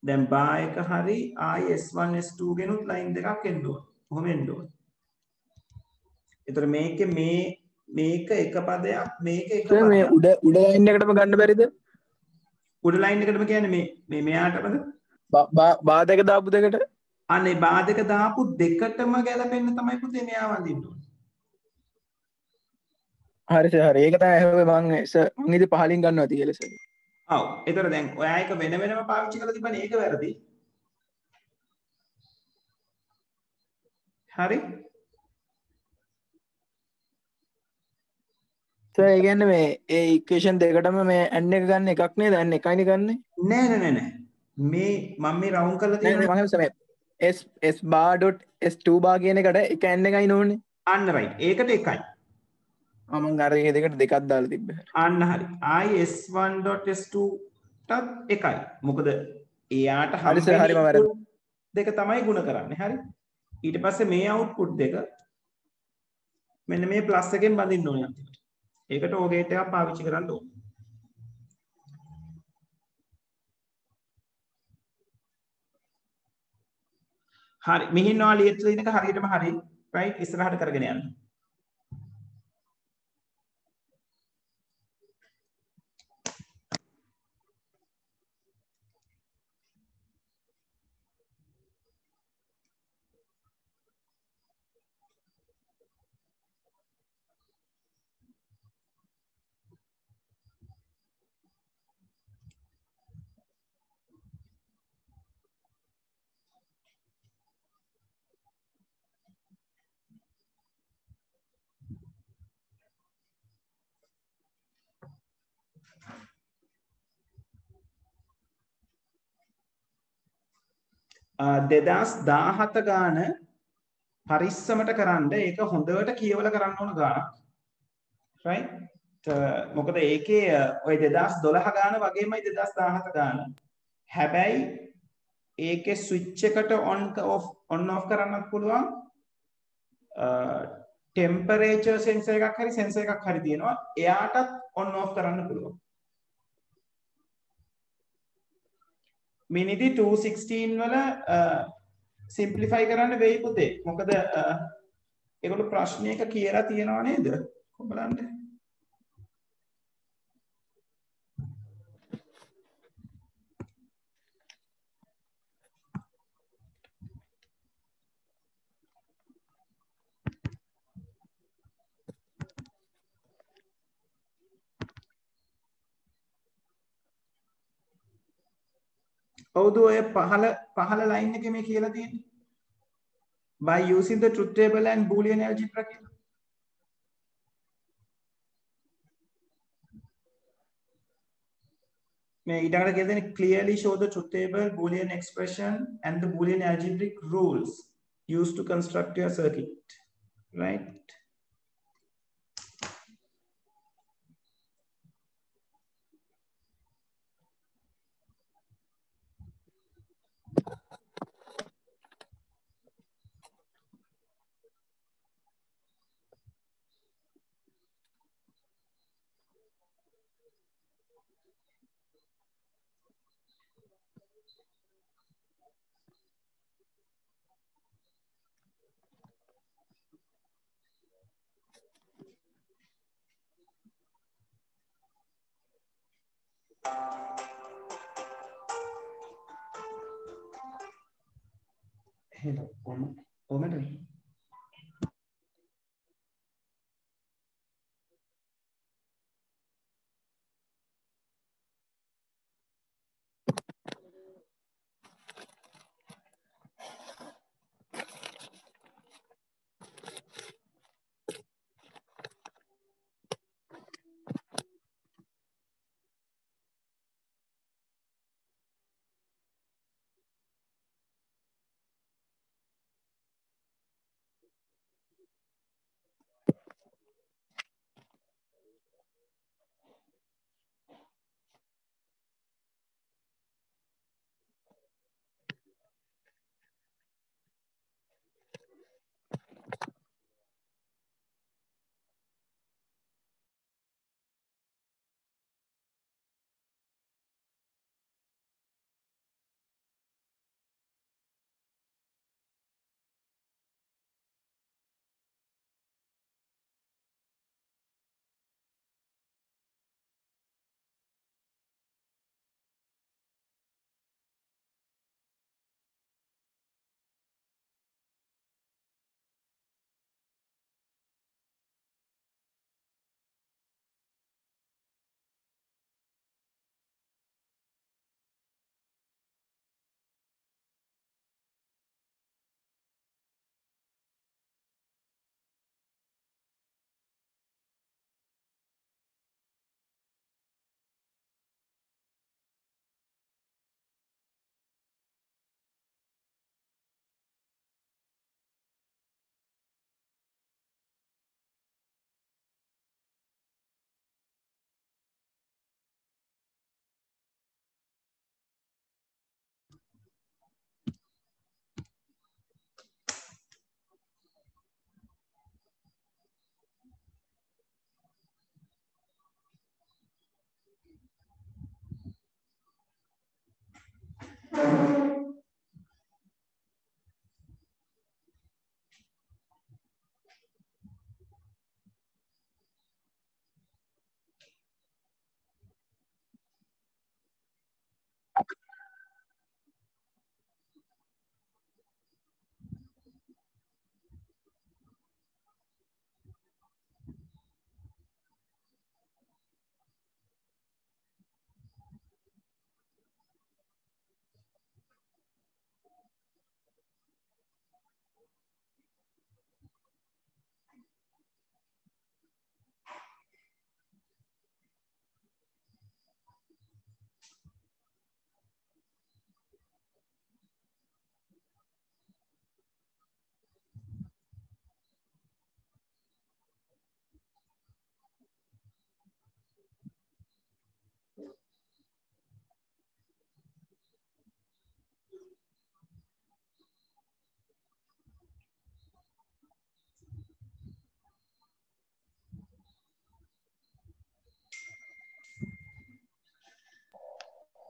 දැන් බා එක හරි ආයි S1 S2 ගෙනුත් ලයින් දෙකක් එන්න ඕන. කොහොම එන්න ඕන? ඒතර මේක එක පදයක් මේක එක පදයක්. මේ උඩ ලයින් එකටම ගන්න බැරිද? උඩ ලයින් එකටම කියන්නේ මේ මෙයාටමද? බා දෙක දාපු දෙකට? අනේ බා දෙක දාපු දෙකටම ගැලපෙන්න තමයි පුතේ මෙයා වඳින්න ඕනේ. හරි සර් හරි. ඒක තමයි ඇහුවේ මම ඉතින් පහලින් ගන්නවා තියලා සර්. ඔව් ඒතර දැන් ඔයා එක වෙන වෙනම පාවිච්චි කරලා තිබ්බනේ ඒක වැරදි. හරි? සර් ඒ කියන්නේ මේ ඒ ඉක්වේෂන් දෙකටම මේ n එක ගන්න එකක් නේද? n එකයිනේ ගන්නෙ. නෑ. මේ මම මේ රවුන්ඩ් කරලා තියෙනවා. s bar dot s2 bar කියන එකට එක n එකයි නෝනේ. අන්න right. ඒකට එකයි. මම අර ඒ දෙකට දෙකක් දාලා තිබ්බ හැට. අන්න හරි. s1.s2 ටත් එකයි. මොකද එයාට හරි සර්, හරි, මම වැරදි. output දෙක තමයි ගුණ කරන්නේ. හරි. ඊට පස්සේ මේ output දෙක මෙන්න මේ ප්ලස් එකෙන් බඳින්න ඕනේ අන්තිමට. ඒකට ඕ ගේට් එකක් පාවිච්චි කරන්න ඕනේ. හරි. මෙහින් ඔයා ලියලා තියෙන එක හරියටම හරි. right ඉස්සරහට කරගෙන යන්න. දෙදස් 17 ගාන පරිස්සමට කරන්න ඒක හොඳට කියවලා කරන්න ඕන ගානක්. right? මොකද ඒකේ ඔය 2012 ගාන වගේමයි 2017 ගාන. හැබැයි ඒකේ ස්විච් එකට on off කරන්නත් පුළුවන්. ටෙම්පරේචර් සෙන්සර් එකක් හරි සෙන්සර් එකක් හරි තියෙනවා. එයාටත් on off කරන්න පුළුවන්. මිනිදි 216 වල සිම්ප්ලිෆයි කරන්න වෙයි පුතේ. මොකද ඒගොල්ලෝ ප්‍රශ්නයක කියලා තියෙනවා නේද? බලන්න. කවුද ඔය පහළ ලයින් එකේ මේ කියලා තියෙන්නේ? By using the truth table and boolean algebra කියලා. මේ ඊටකට කියලා දෙන්නේ clearly show the truth table, boolean expression and the boolean algebraic rules used to construct your circuit. Right? Hello, Omar.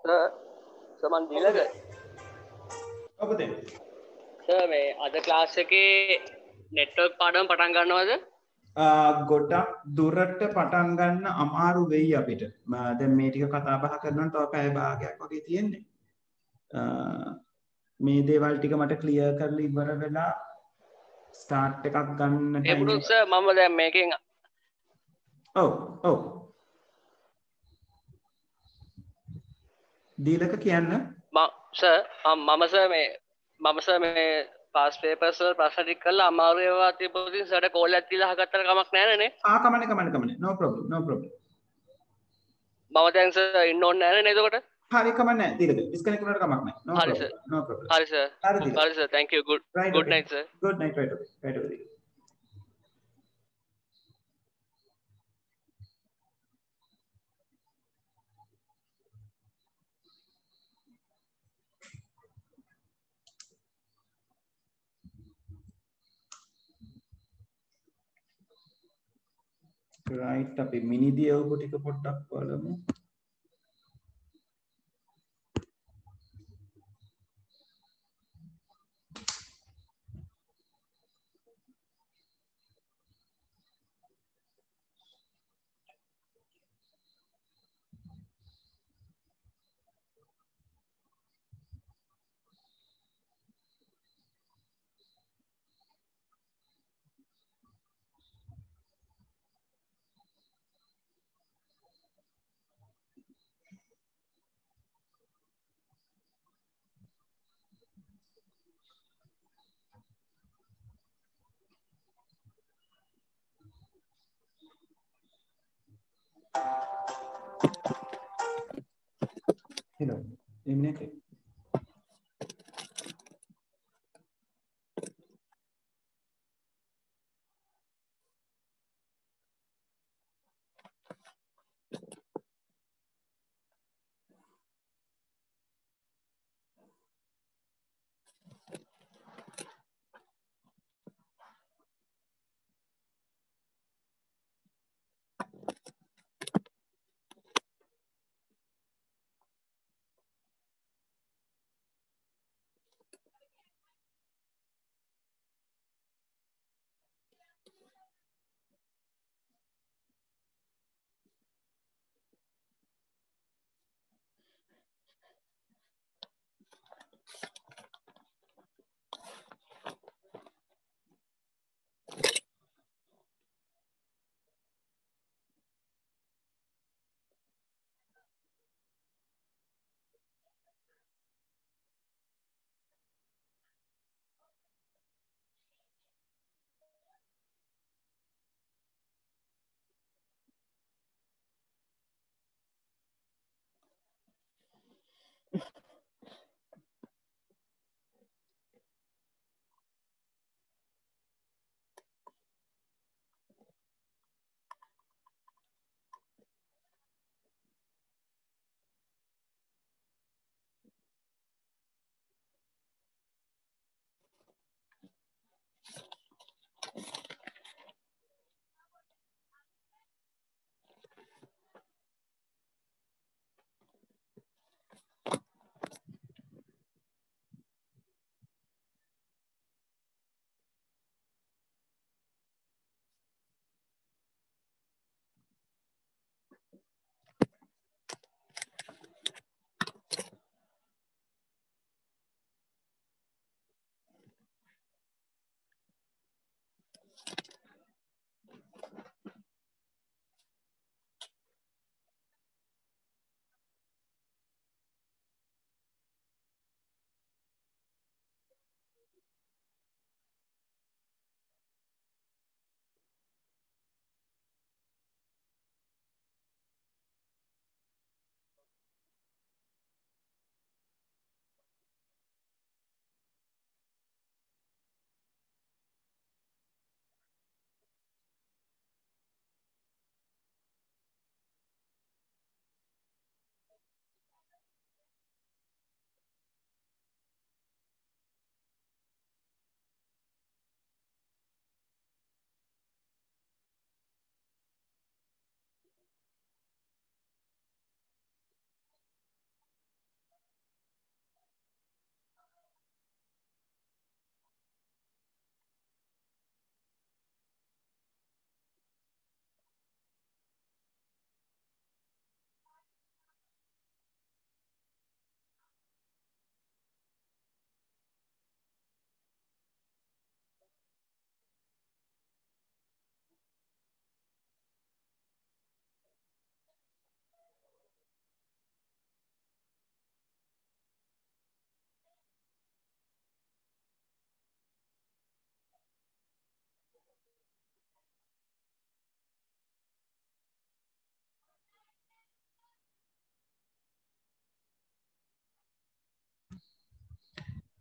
Sir මන් දීලක ඔබද සර් මේ අද ක්ලාස් එකේ network පාඩම පටන් ගන්නවද? ගොඩක් දුරට පටන් ගන්න අමාරු වෙයි අපිට. දැන් මේ ටික කතා බහ කරනවා තව පැය භාගයක් වගේ තියෙන්නේ. මේ දේවල් ටික මට ක්ලියර් කරලා ඉවර වෙලා ස්ටාර්ට් එකක් ගන්න ඒ ටයිම් පුරුත් සර් මම දැන් මේකෙන් ඔව් ඔව් දීලක කියන්න සර් මම සර් මේ පාස් පේපර්ස් වල ප්‍රශ්න ටික කරලා අමාරු ඒවා තිබුණොත් ඉතින් සර්ට කෝල් එකක් දීලා අහගත්තට කමක් නැහැ නේ. කමන්නේ no problem මම දැන් සර් ඉන්න ඕනේ නැහැ නේ එතකොට. හරි කමන්නේ දීලක ඩිස්කනෙක්ට් වුණාට කමක් නැහැ හරි සර්. no problem හරි සර්. හරි sir thank you good night sir. Good night right away. right අපි මිනිදී ඔබ ටික පොඩ්ඩක් බලමු. Hello. Eminente.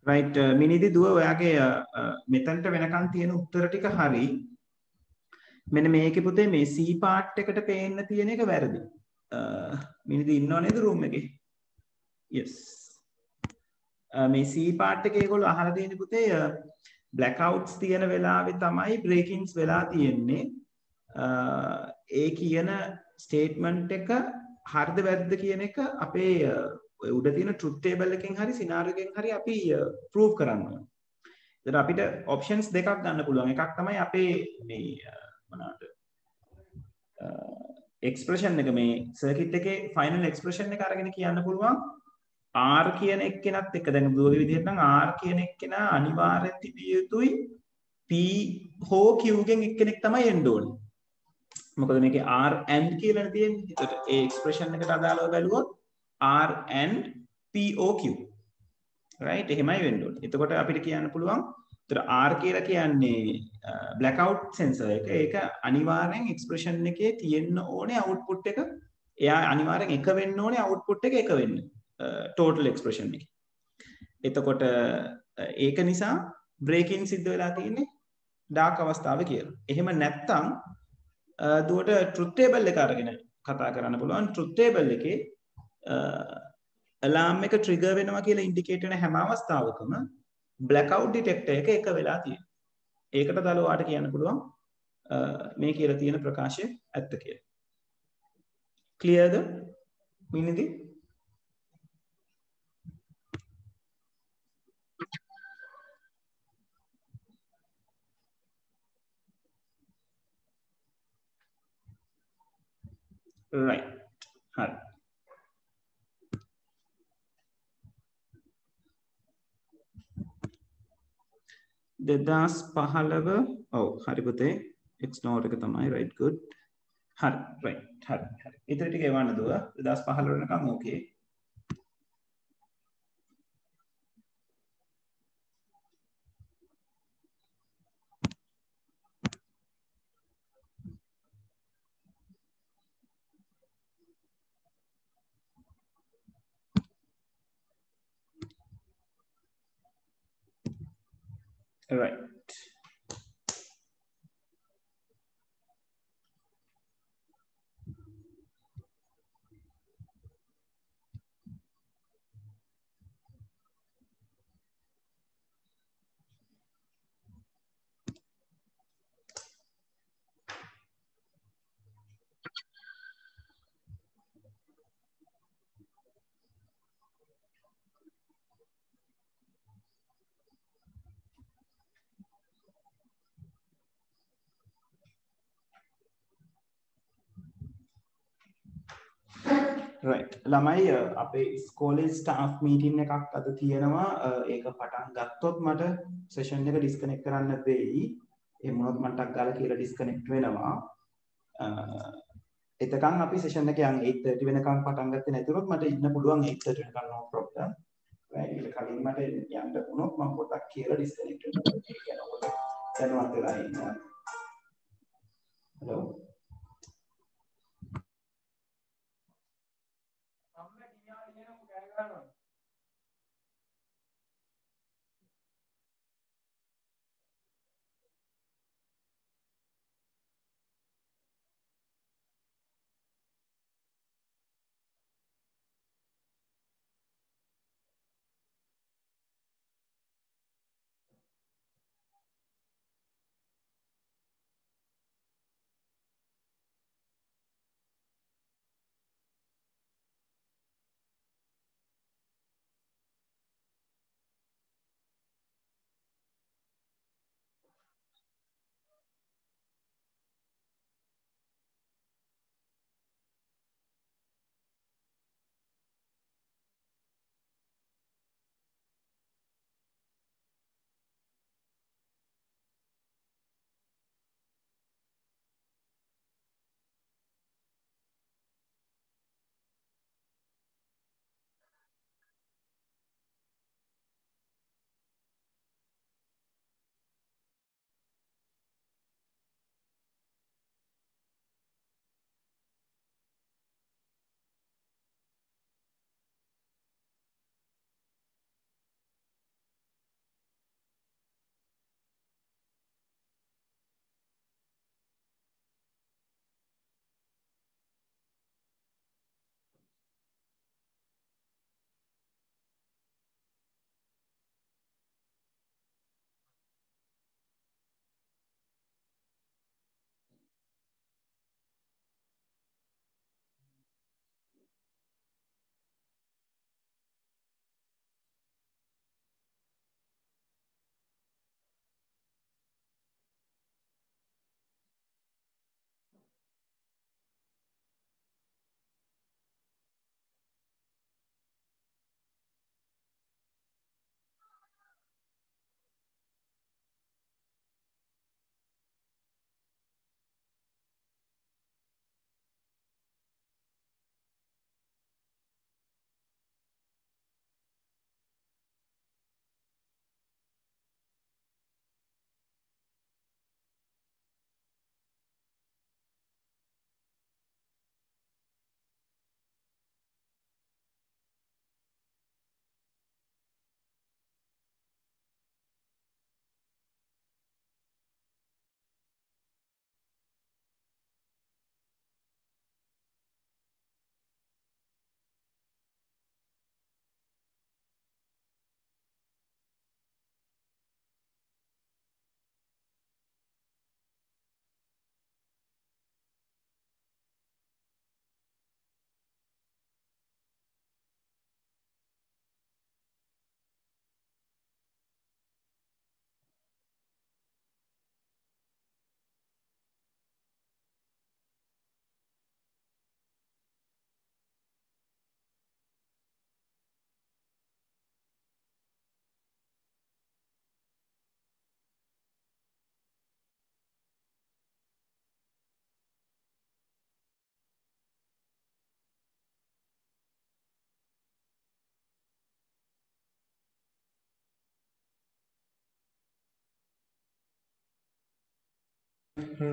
right මිනිදි දුව ඔයාගේ මෙතනට වෙනකන් තියෙන උත්තර ටික හරි මෙන්න මේකේ පුතේ මේ C part එකට පේන්න තියෙන එක වැරදි මිනිදි ඉන්නව නේද room එකේ yes මේ C part එකේ ඒගොල්ලෝ අහලා තියෙන පුතේ blackouts තියෙන වෙලාවේ තමයි breakings වෙලා තියෙන්නේ ඒ කියන statement එක හරිද වැරදිද කියන එක අපේ ඔය උඩ තියෙන truth table එකෙන් හරි scenario එකෙන් හරි අපි prove කරන්න ඕනේ. එතන අපිට options දෙකක් ගන්න පුළුවන්. එකක් තමයි අපේ මේ මොනවාද expression එක මේ circuit එකේ final expression එක අරගෙන කියන්න පුළුවන් R කියන එක්කෙනත් එක්ක දැන් දුවගේ විදිහට නම් R කියන එක්කෙනා අනිවාර්යෙන් තිබිය යුතුයි P හෝ Q ගෙන් එක්කෙනෙක් තමයි එන්න ඕනේ. මොකද මේකේ R and කියලානේ තියෙන්නේ. ඒකට ඒ expression එකට අදාළව බැලුවොත් R and POQ right එහෙමයි වෙන්න ඕනේ. එතකොට අපිට කියන්න පුළුවන් ඒතර R කියලා කියන්නේ blackout sensor එක. ඒක අනිවාර්යෙන් expression එකේ තියෙන්න ඕනේ output එක. එයා අනිවාර්යෙන් එක වෙන්න ඕනේ output එක එක වෙන්න. total expression එක. එතකොට ඒක නිසා breaking සිද්ධ වෙලා තියෙන්නේ dark අවස්ථාවේ කියලා. එහෙම නැත්නම් දුවට truth table එක අරගෙන කතා කරන්න පුළුවන්. truth table එකේ alarm එක trigger වෙනවා කියලා indicate වෙන හැම අවස්ථාවකම blackout detector එක එක වෙලා තියෙනවා. ඒකට දාලා ඔයාලට කියන්න පුළුවන් මේ කියලා තියෙන ප්‍රකාශය ඇත්ත කියලා. clearද? මිනිදි right හරි 2015 ඔව් හරි පුතේ ignore එක තමයි right good හරි right හරි ඊට ටික එවන්න දුව 2015 වෙනකම් ඕකේ right right ළමයි අපේ ඉස්කෝලේ ස්ටාෆ් මීටින් එකක් අද තියෙනවා ඒක පටන් ගත්තොත් මට සෙෂන් එක ඩිස්කනෙක්ට් කරන්න වෙයි එහෙම වුණොත් මට ගාලා කියලා ඩිස්කනෙක්ට් වෙනවා එතකන් අපි සෙෂන් එක යන් 8:30 වෙනකන් පටන් ගත්තේ නැතිවොත් මට ඉන්න පුළුවන් 8:30 වෙනකන් no problem right ඊට කලින් මට යන්න වුණොත් මම පොඩ්ඩක් කියලා ඩිස්කනෙක්ට් වෙනවා ඒක කියනකොට දැනුවත් වෙලා ඉන්නවා hello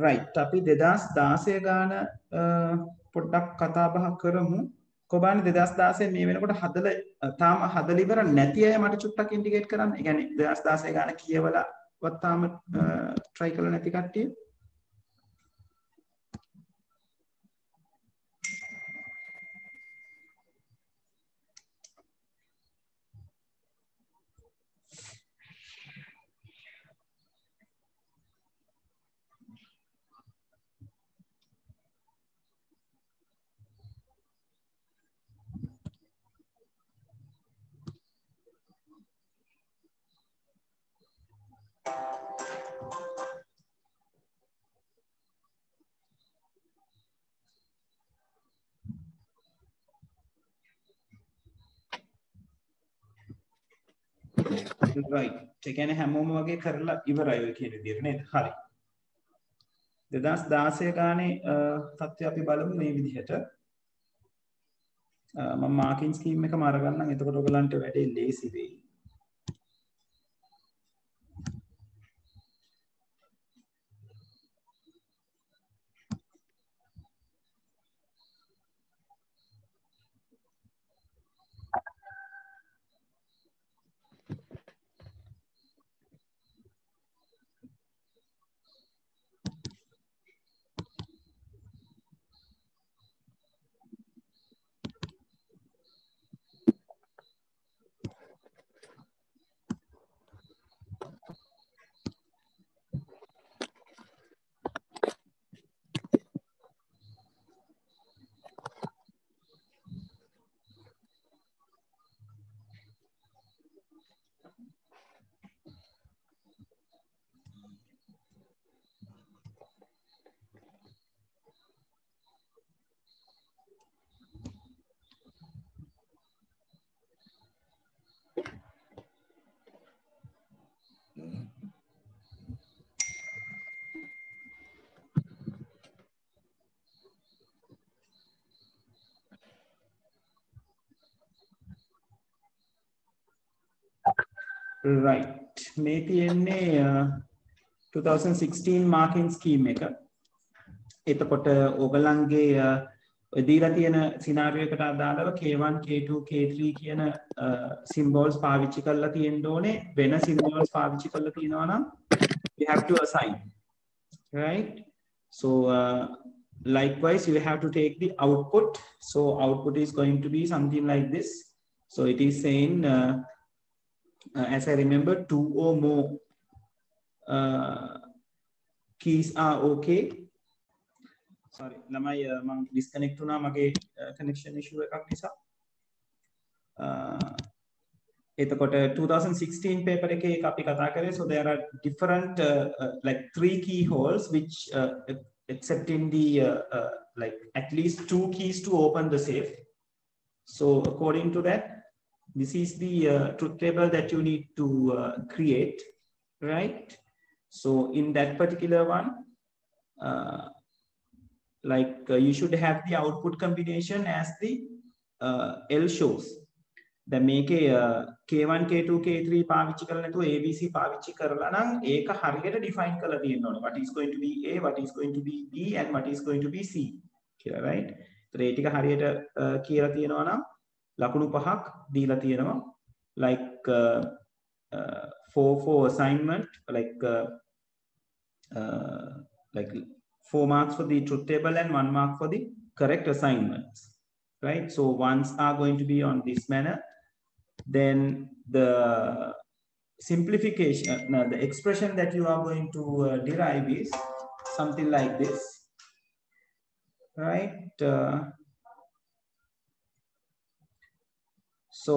right. Tapi 2016 ගාන පොඩ්ඩක් කතා බහ කරමු. කොබානි 2016 මේ වෙනකොට හදලා තාම හදලා ඉවර නැති අය මට චුට්ටක් ඉන්ඩිකේට් කරන්න. ඒ කියන්නේ 2016 ගාන කියවලවත් තාම try කරලා නැති කට්ටිය. right. ඒ කියන්නේ හැමෝම වගේ කරලා ඉවරයි ඔය කියන විදිහට නේද? හරි. 2016 ගානේ තත්ත්වය අපි බලමු මේ විදිහට. මම මාකින් ස්කීම් එකම අරගන්නම්. එතකොට ඔයගලන්ට වැඩේ ලේසි වෙයි. right. මේ තියෙන්නේ 2016 marking scheme එක. එතකොට ඕගලන්ගේ ඔය දීලා තියෙන සිනාරියෝ එකට අදාළව K1 K2 K3 කියන symbols පාවිච්චි කරලා තියෙන්න ඕනේ. වෙන symbols පාවිච්චි කරලා තියෙනවා නම් you have to assign, right? So likewise you have to take the output. So output is going to be something like this. So it is saying as I remember, 2 or more keys are okay. Sorry, lamai mang disconnect una mage connection issue එකක් නිසා. එතකොට 2016 paper එකේ එක අපි කතා කරේ, so there are different like 3 keyholes which except in the like at least 2 keys to open the safe. So according to that, this is the truth table that you need to create, right? So in that particular one, you should have the output combination as the L shows. The make K1 K2 K3 පාවිච්චි කරලා නැතුව ABC පාවිච්චි කරලා නම් ඒක හරියට define කරලා තියෙන්න ඕනේ. What is going to be A, what is going to be B and what is going to be C කියලා, right? ඒතර ඒ ටික හරියට කියලා තියෙනවා නම් ලකුණු පහක් දීලා තියෙනවා, like 4 for assignment, like 4 marks for the truth table and 1 mark for the correct assignments, right? So ones are going to be on this manner. Then the simplification, the expression that you are going to derive is something like this, right? So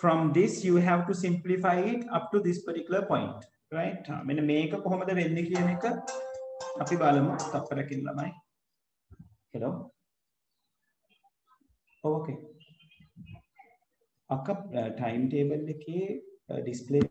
from this you have to simplify it up to this particular point, right? මෙන්න මේක කොහොමද වෙන්නේ කියන එක අපි බලමු තප්පරකින් ළමයි. hello okay අක time table එකේ display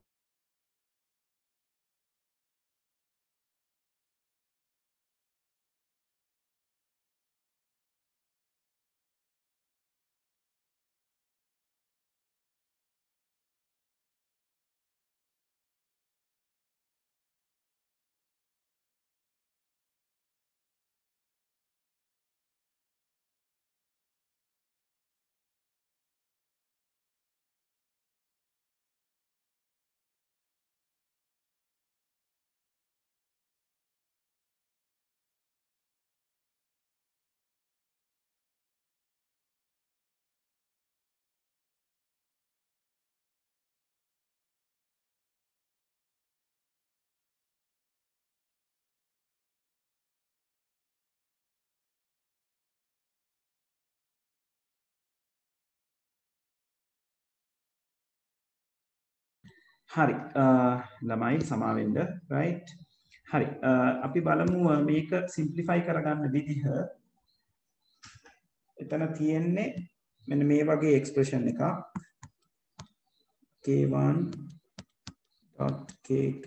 hari lamai samawenda right hari api balamu මේක simplify කරගන්න විදිහ එතන තියෙන්නේ මෙන්න මේ වගේ expression එකක් k1 dot k2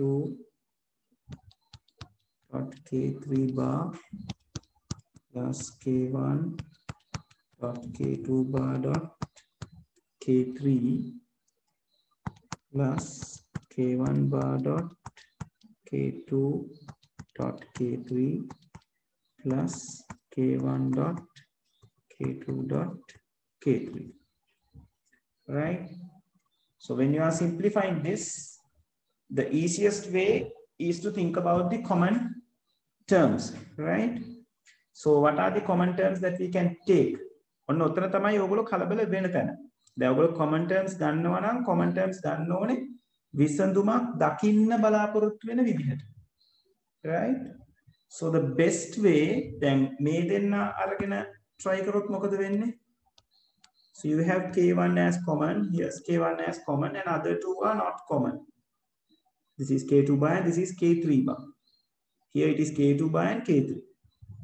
dot k3 bar plus k1 dot k2 bar dot k3 plus k1 bar dot k2 dot k3 plus k1 dot k2 dot k3, right? So when you are simplifying this, the easiest way is to think about the common terms, right? So what are the common terms that we can take? ඔන්න උතන තමයි ඔයගොල්ලෝ කලබල වෙන තැන. දැන් ඔයගොල්ලෝ common terms ගන්නවා නම් common terms ගන්න ඕනේ විසඳුමක් දකින්න බලාපොරොත්තු වෙන විදිහට. Right? So the best way දැන් මේ දෙන්න අරගෙන try කරොත් මොකද වෙන්නේ? So you have k1 as common, here's k1 as common and other two are not common. This is k2 bar and this is k3 bar. Here it is k2 bar and k3.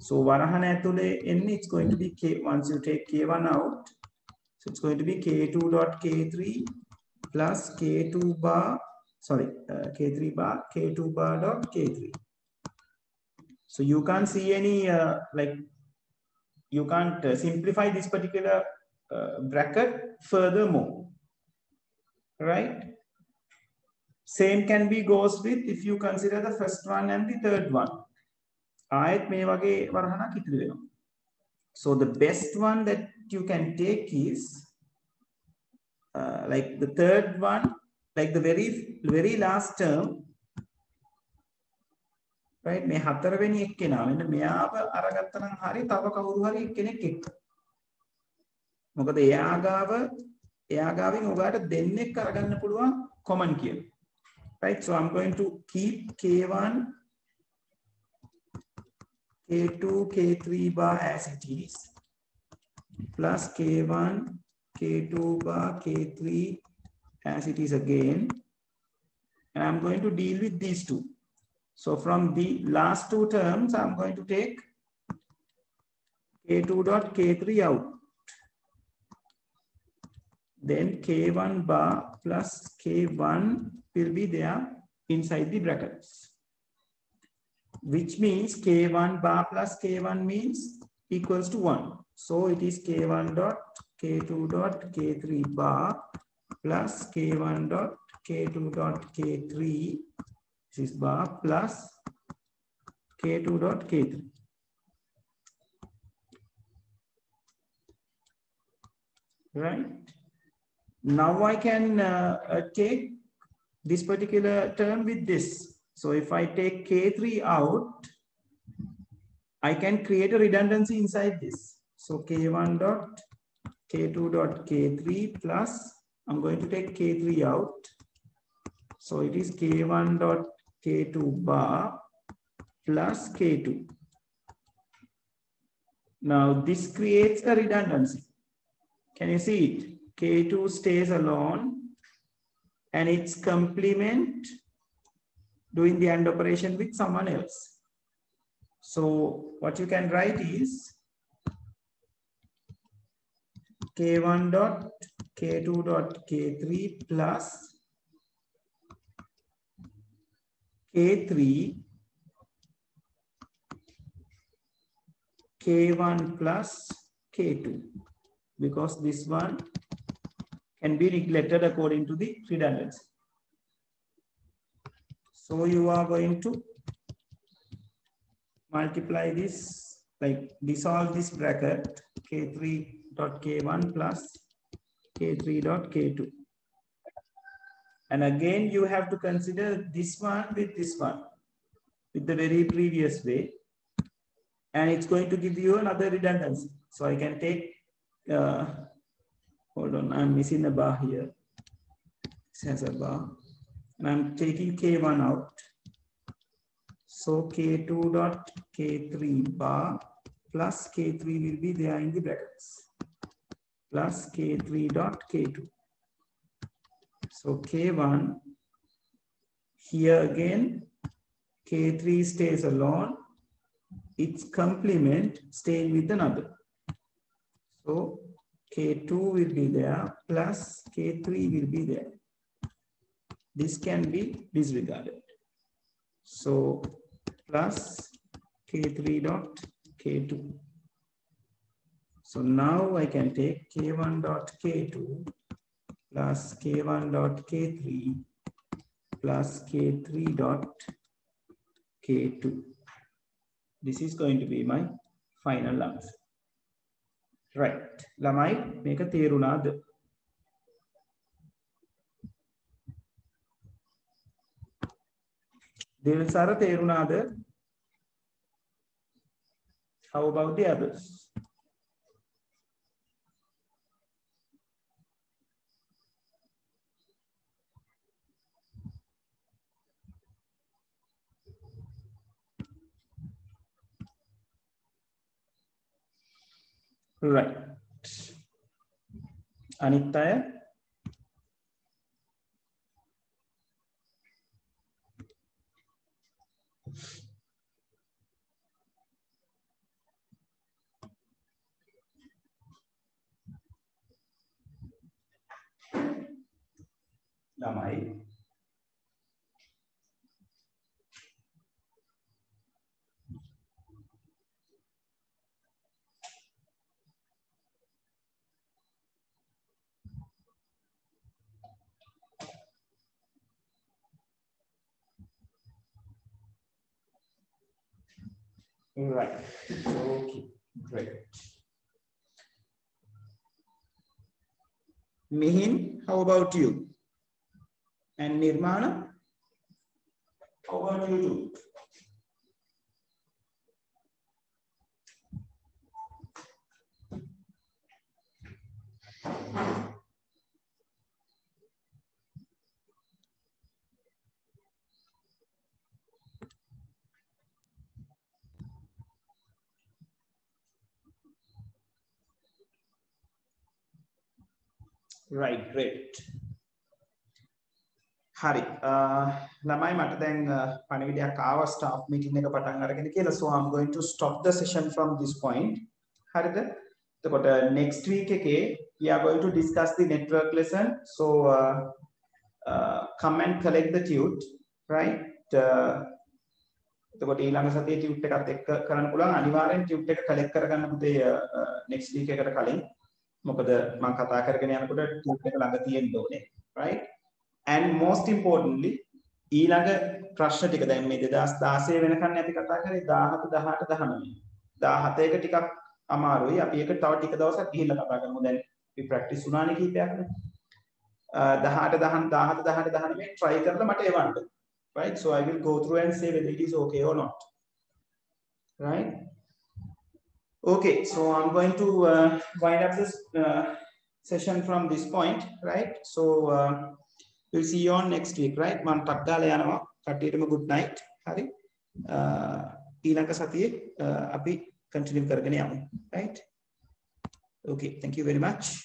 So වරහන ඇතුලේ එන්නේ it's going to be k, once you take k1 out, so it's going to be k2 dot k3 plus k2 bar, sorry, k3 bar, k2 bar dot k3. So you can't see any like you can't simplify this particular bracket furthermore, right? Same can be goes with if you consider the first one and the third one. ආයෙත් මේ වගේ වරහණක් ඉතිරි වෙනවා. So the best one that you can take is like the third one, like the very last term, right? මේ හතරවෙනි එක්කෙනා මෙන්න මෙයාව අරගත්ත නම් හරි තව කවුරු හරි එක්කෙනෙක් එක්ක. මොකද එයාගාවෙන් ඔයාට දෙන්නෙක් අරගන්න පුළුවන් common කියන. Right? So I'm going to keep k1 k2 k3 bar as it is plus k1 k2 bar k3 as it is again, and I'm going to deal with these two. So from the last two terms I'm going to take k2 dot k3 out, then k1 bar plus k1 will be there inside the brackets, which means k1 bar plus k1 means equals to 1. So it is k1 dot k2 dot k3 bar plus k1 dot k2 dot k3, this is bar, plus k2 dot k3. Right? Now I can take this particular term with this. So if I take k3 out, I can create a redundancy inside this. So k1 dot k2 dot k3 plus, I'm going to take k3 out. So it is k1 dot k2 bar plus k2. Now this creates a redundancy. Can you see it? K2 stays alone and its complement doing the AND operation with someone else. So what you can write is k1 dot k2 dot k3 plus k3 k1 plus k2, because this one can be neglected according to the redundancy. So you are going to multiply this, like dissolve this bracket, k3 dot k1 plus k3 dot k2. And again, you have to consider this one with this one, with the very previous way. And it's going to give you another redundancy. So I can take, hold on, I'm missing a bar here. This has a bar. And I'm taking k1 out. So k2 dot k3 bar plus k3 will be there in the brackets, plus k3 dot k2. So k1 Here again, K3 stays alone. Its complement staying with another. So K2 will be there plus K3 will be there. This can be disregarded. So plus K3 dot K2. So now I can take K1 dot K2 plus K1 dot K3 plus K3 dot K2. This is going to be my final answer. Right. Lamai, make a therunad. Dilsara therunad. How about the others? Right. Anitaya. Lamai. Right. Okay. Great. Mihin, how about you? And Nirmana, how about you too? Right, great. Hari, lamai mata දැන් පණිවිඩයක් ආවා staff meeting එක පටන් අරගෙන කියලා, so I'm going to stop the session from this point. හරිද? එතකොට next week එකේ we are going to discuss the network lesson, so come and collect the tute, right? එතකොට ඊළඟ සතියේ tute එකත් එක්ක කරන්න පුළුවන්. අනිවාර්යෙන් tute එක collect කරගන්න පුතේ next week එකට කලින්. මොකද මම කතා කරගෙන යනකොට tute එක ළඟ තියෙන්න ඕනේ, right? And most importantly, ඊළඟ ප්‍රශ්න ටික දැන් මේ 2016 වෙනකන් අපි කතා කරේ 17 18 19. 17 එක ටිකක් අමාරුයි. අපි ඒක තව ටික දවසක් ගිහිල්ලා කතා කරමු. දැන් අපි ප්‍රැක්ටිස් උනානේ කීපයක්නේ. 18 17 18 19 try කරලා මට එවන්න. Right? So I will go through and say whether it is okay or not. Right? Okay, so I'm going to wind up this session from this point, right? So we'll see you on next week, right? Man ටක් ගාලා යනවා. කට්ටියටම good night. හරි. ඊළඟ සතියේ අපි continue කරගෙන යමු, right? Okay, thank you very much.